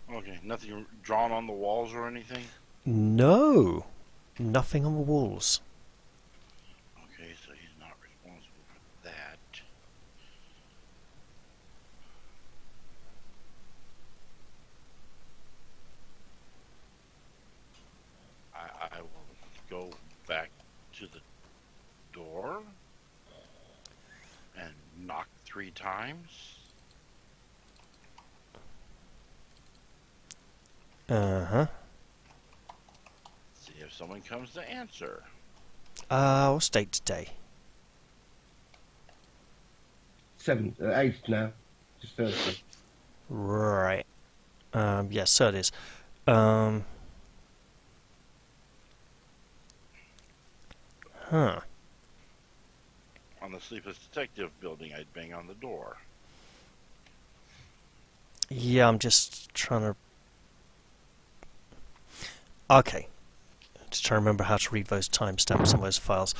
Okay, nothing drawn on the walls or anything? No, nothing on the walls. Okay, so he's not responsible for that. go back to the door and knock 3 times. Uh-huh. See if someone comes to answer. What's date today? 7th, 8th now. Just Thursday. Right. Yes, so it is. Huh. On the Sleepless Detective building, I'd bang on the door. Yeah, I'm just trying to... Okay. Just trying to remember how to read those timestamps on those files.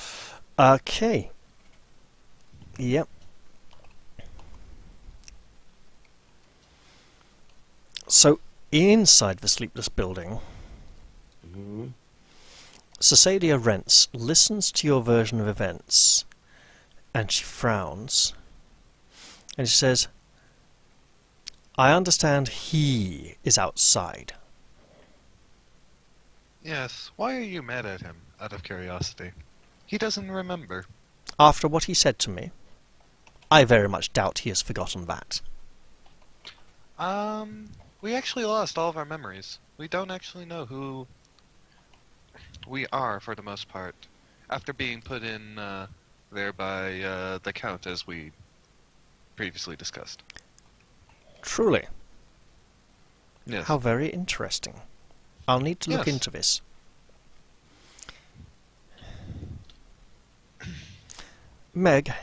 Okay. Yep. So, inside the Sleepless building, Mm-hmm. Cesadia Rents listens to your version of events, and she frowns, and she says, I understand he is outside. Yes, why are you mad at him, out of curiosity? He doesn't remember. After what he said to me, I very much doubt he has forgotten that. We actually lost all of our memories. We don't actually know who we are, for the most part, after being put in there by the Count, as we previously discussed. Truly. Yes. How very interesting. I'll need to look Yes. into this. Meg.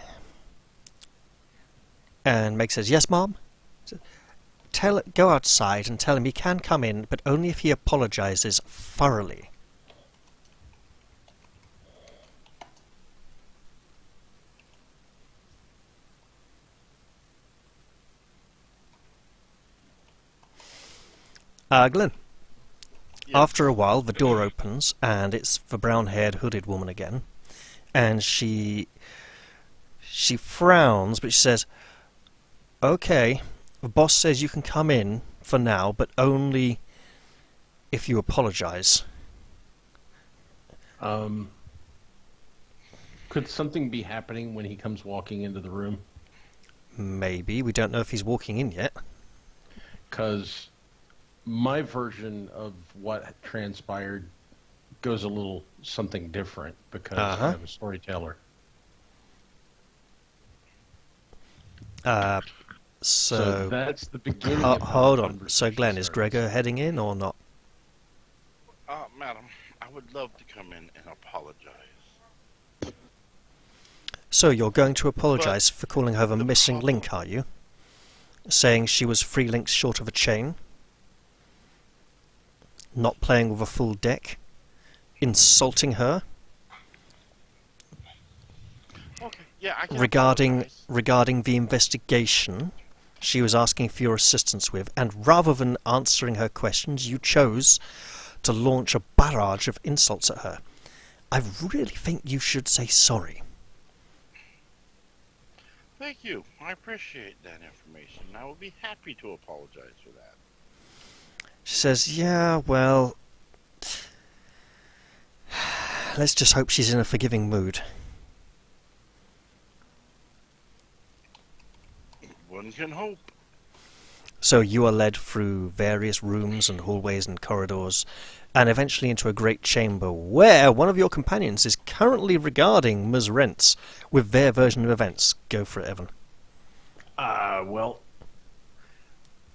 And Meg says, yes, Mom? Go outside and tell him he can come in, but only if he apologizes thoroughly. Glenn. Yeah. After a while, the door opens, and it's the brown-haired, hooded woman again. And she frowns, but she says, okay, the boss says you can come in for now, but only if you apologize. Could something be happening when he comes walking into the room? Maybe. We don't know if he's walking in yet. Because my version of what transpired goes a little something different because I'm a storyteller. So that's the beginning. Of hold the on. So, conversation Glenn, is starts. Gregor heading in or not? Madam, I would love to come in and apologize. So you're going to apologise for calling her the missing problem- link, are you? Saying she was 3 links short of a chain? Not playing with a full deck? Insulting her? Okay, yeah, I can Regarding apologize. the investigation she was asking for your assistance with, and rather than answering her questions, you chose to launch a barrage of insults at her. I really think you should say sorry. Thank you. I appreciate that information. I will be happy to apologize for that. She says, yeah, well, let's just hope she's in a forgiving mood. One can hope. So you are led through various rooms and hallways and corridors, and eventually into a great chamber where one of your companions is currently regarding Ms. Rents with their version of events. Go for it, Evan. Well,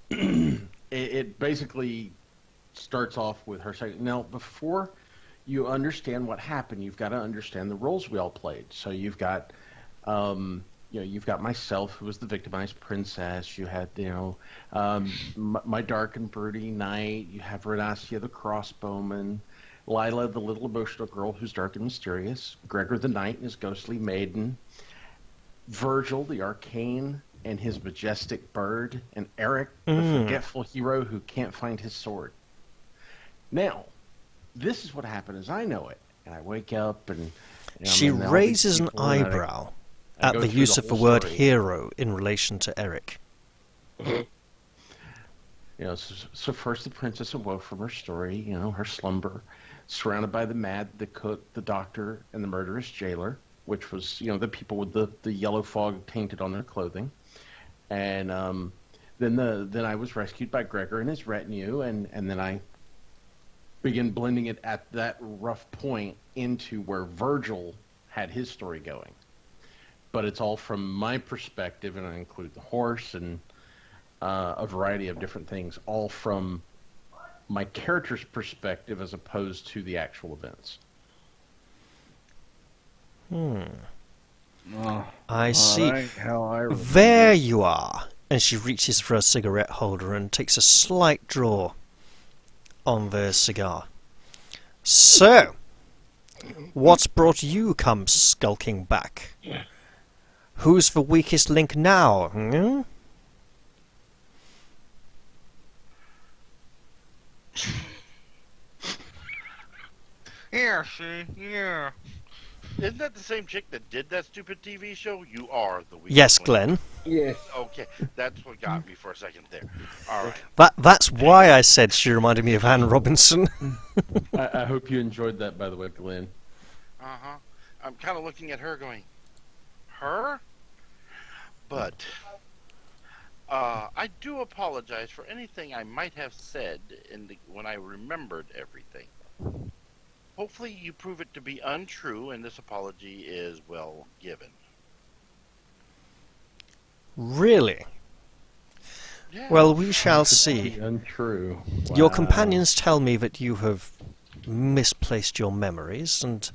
it basically starts off with her saying, now, before you understand what happened, you've got to understand the roles we all played. So you've got, you've got myself, who was the victimized princess. You had, my dark and broody knight. You have Renacia, the crossbowman. Lila, the little emotional girl who's dark and mysterious. Gregor, the knight, and his ghostly maiden. Virgil, the arcane, and his majestic bird. And Eric, the forgetful hero who can't find his sword. Now, this is what happened as I know it. And I wake up and... She raises an eyebrow at the use of the word hero in relation to Eric. So first the princess awoke from her story, her slumber. surrounded by the mad, the cook, the doctor, and the murderous jailer, which was, the people with the yellow fog tainted on their clothing. And then I was rescued by Gregor and his retinue, and then I began blending it at that rough point into where Virgil had his story going. But it's all from my perspective, and I include the horse and a variety of different things, all from my character's perspective as opposed to the actual events. I see. How I remember. There you are. And she reaches for a cigarette holder and takes a slight draw on the cigar. So, what's brought you come skulking back? Who's the weakest link now? Hmm? Yeah, see, yeah. Isn't that the same chick that did that stupid TV show? You are the weakest Yes, link. Glenn. Yes. Okay, that's what got me for a second there. All right. That's why I said she reminded me of Anne Robinson. I hope you enjoyed that, by the way, Glenn. Uh-huh. I'm kind of looking at her going, her? But I do apologize for anything I might have said when I remembered everything. Hopefully you prove it to be untrue and this apology is well given. Really? Yeah. Well, we shall see. Untrue. Your Wow. companions tell me that you have misplaced your memories, and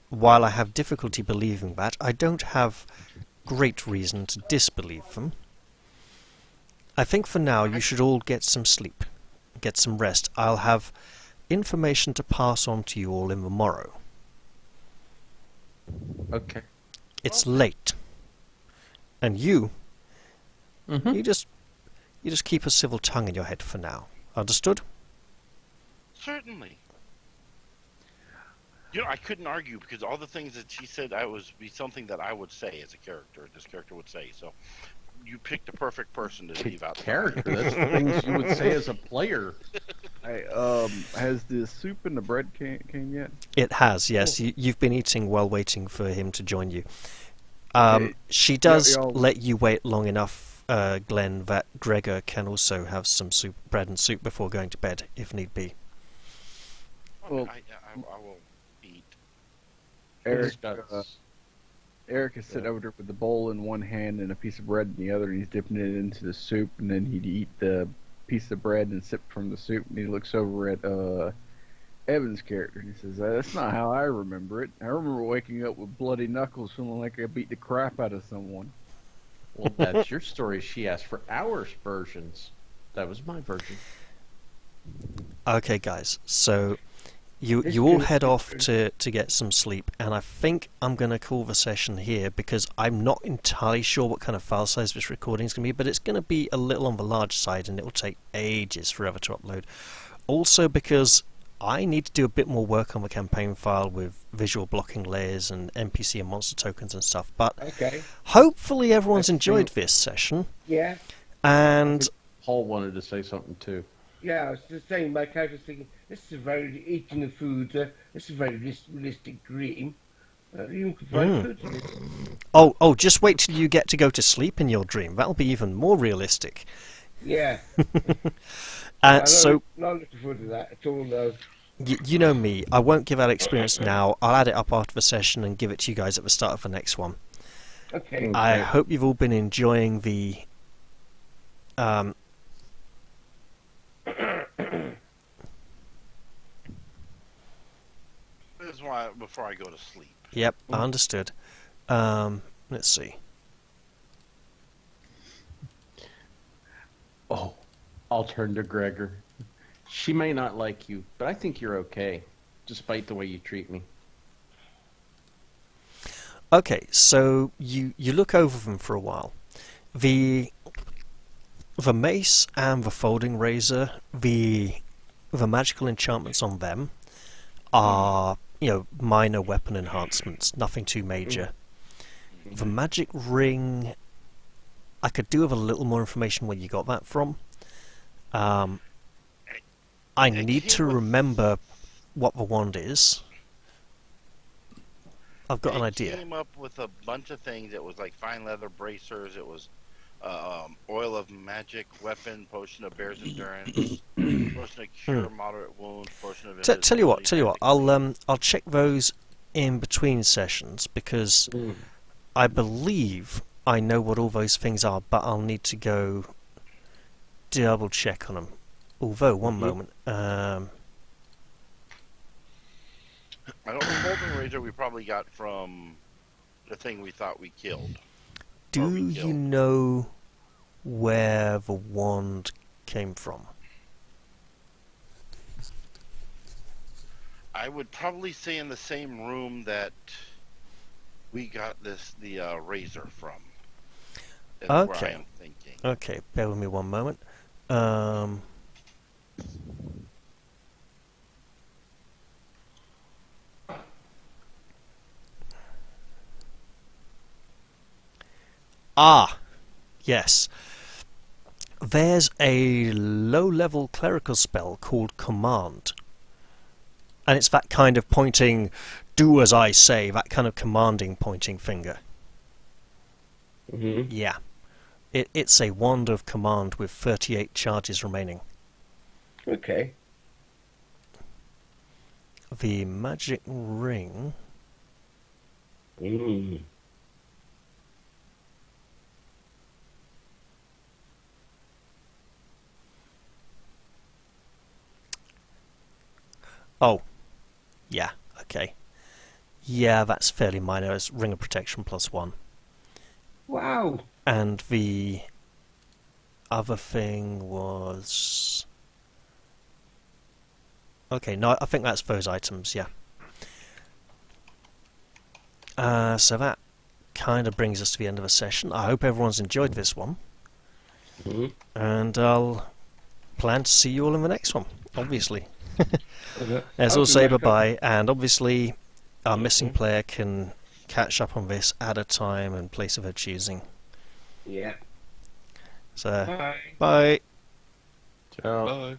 while I have difficulty believing that, I don't have great reason to disbelieve them. I think for now you should all get some sleep, get some rest. I'll have information to pass on to you all in the morrow. Okay. It's late. And you Mm-hmm. you just keep a civil tongue in your head for now. Understood? Certainly. I couldn't argue because all the things that she said would be something that I would say as a character. This character would say. So you picked the perfect person to leave out. Character. That's the things you would say as a player. Hey, has the soup and the bread came yet? It has, yes. You've been eating while waiting for him to join you. Hey, She does y'all- let you wait long enough, Glenn, that Gregor can also have some soup, bread and soup before going to bed, if need be. Well- I will eat. Eric is sitting over there with the bowl in one hand and a piece of bread in the other, and he's dipping it into the soup, and then he'd eat the piece of bread and sip from the soup, and he looks over at Evan's character, and he says, "That's not how I remember it. I remember waking up with bloody knuckles feeling like I beat the crap out of someone." Well, that's your story. She asked for our versions. That was my version. Okay, guys, so you It's all good, head it's off good. to get some sleep, and I think I'm going to call the session here because I'm not entirely sure what kind of file size this recording is going to be, but it's going to be a little on the large side, and it will take ages forever to upload. Also because I need to do a bit more work on the campaign file with visual blocking layers and NPC and monster tokens and stuff, but Okay. hopefully everyone's That's enjoyed true. this session, Yeah. and Paul wanted to say something too. Yeah, I was just saying, my character was thinking, this is a very, eating the food, this is a very realistic dream. You can provide food to this. oh, just wait till you get to go to sleep in your dream. That'll be even more realistic. Yeah. Uh, so, Not looking forward to that at all, though. you know me, I won't give out experience now. I'll add it up after the session and give it to you guys at the start of the next one. Okay. I hope you've all been enjoying the This is why before I go to sleep. Yep, I understood. Let's see. Oh, I'll turn to Gregor. She may not like you, but I think you're okay, despite the way you treat me. Okay, so you look over them for a while. The mace and the folding razor, the magical enchantments on them are, minor weapon enhancements, nothing too major. The magic ring, I could do with a little more information where you got that from. I need to remember what the wand is. I've got an It idea. came up with a bunch of things. It was like fine leather bracers. It was oil of magic, weapon, potion of bear's endurance, potion of cure moderate wounds, potion of Tell you what, invisibility, I'll check those in between sessions because I believe I know what all those things are, but I'll need to go double check on them. Although, one moment. I know the golden razor we probably got from the thing we thought we killed. Do you know where the wand came from? I would probably say in the same room that we got the razor from. Is where I am thinking. Okay, bear with me one moment. Yes. There's a low-level clerical spell called Command. And it's that kind of pointing, do as I say, that kind of commanding pointing finger. Yeah. It's a wand of command with 38 charges remaining. Okay. The magic ring... Oh, yeah, okay. Yeah, that's fairly minor. It's Ring of Protection +1. Wow. And the other thing was... Okay, no, I think that's those items, yeah. So that kind of brings us to the end of the session. I hope everyone's enjoyed this one. And I'll plan to see you all in the next one, obviously. As all say bye-bye, and obviously our missing player can catch up on this at a time and place of her choosing. Yeah. So, Bye. bye. Ciao. Bye.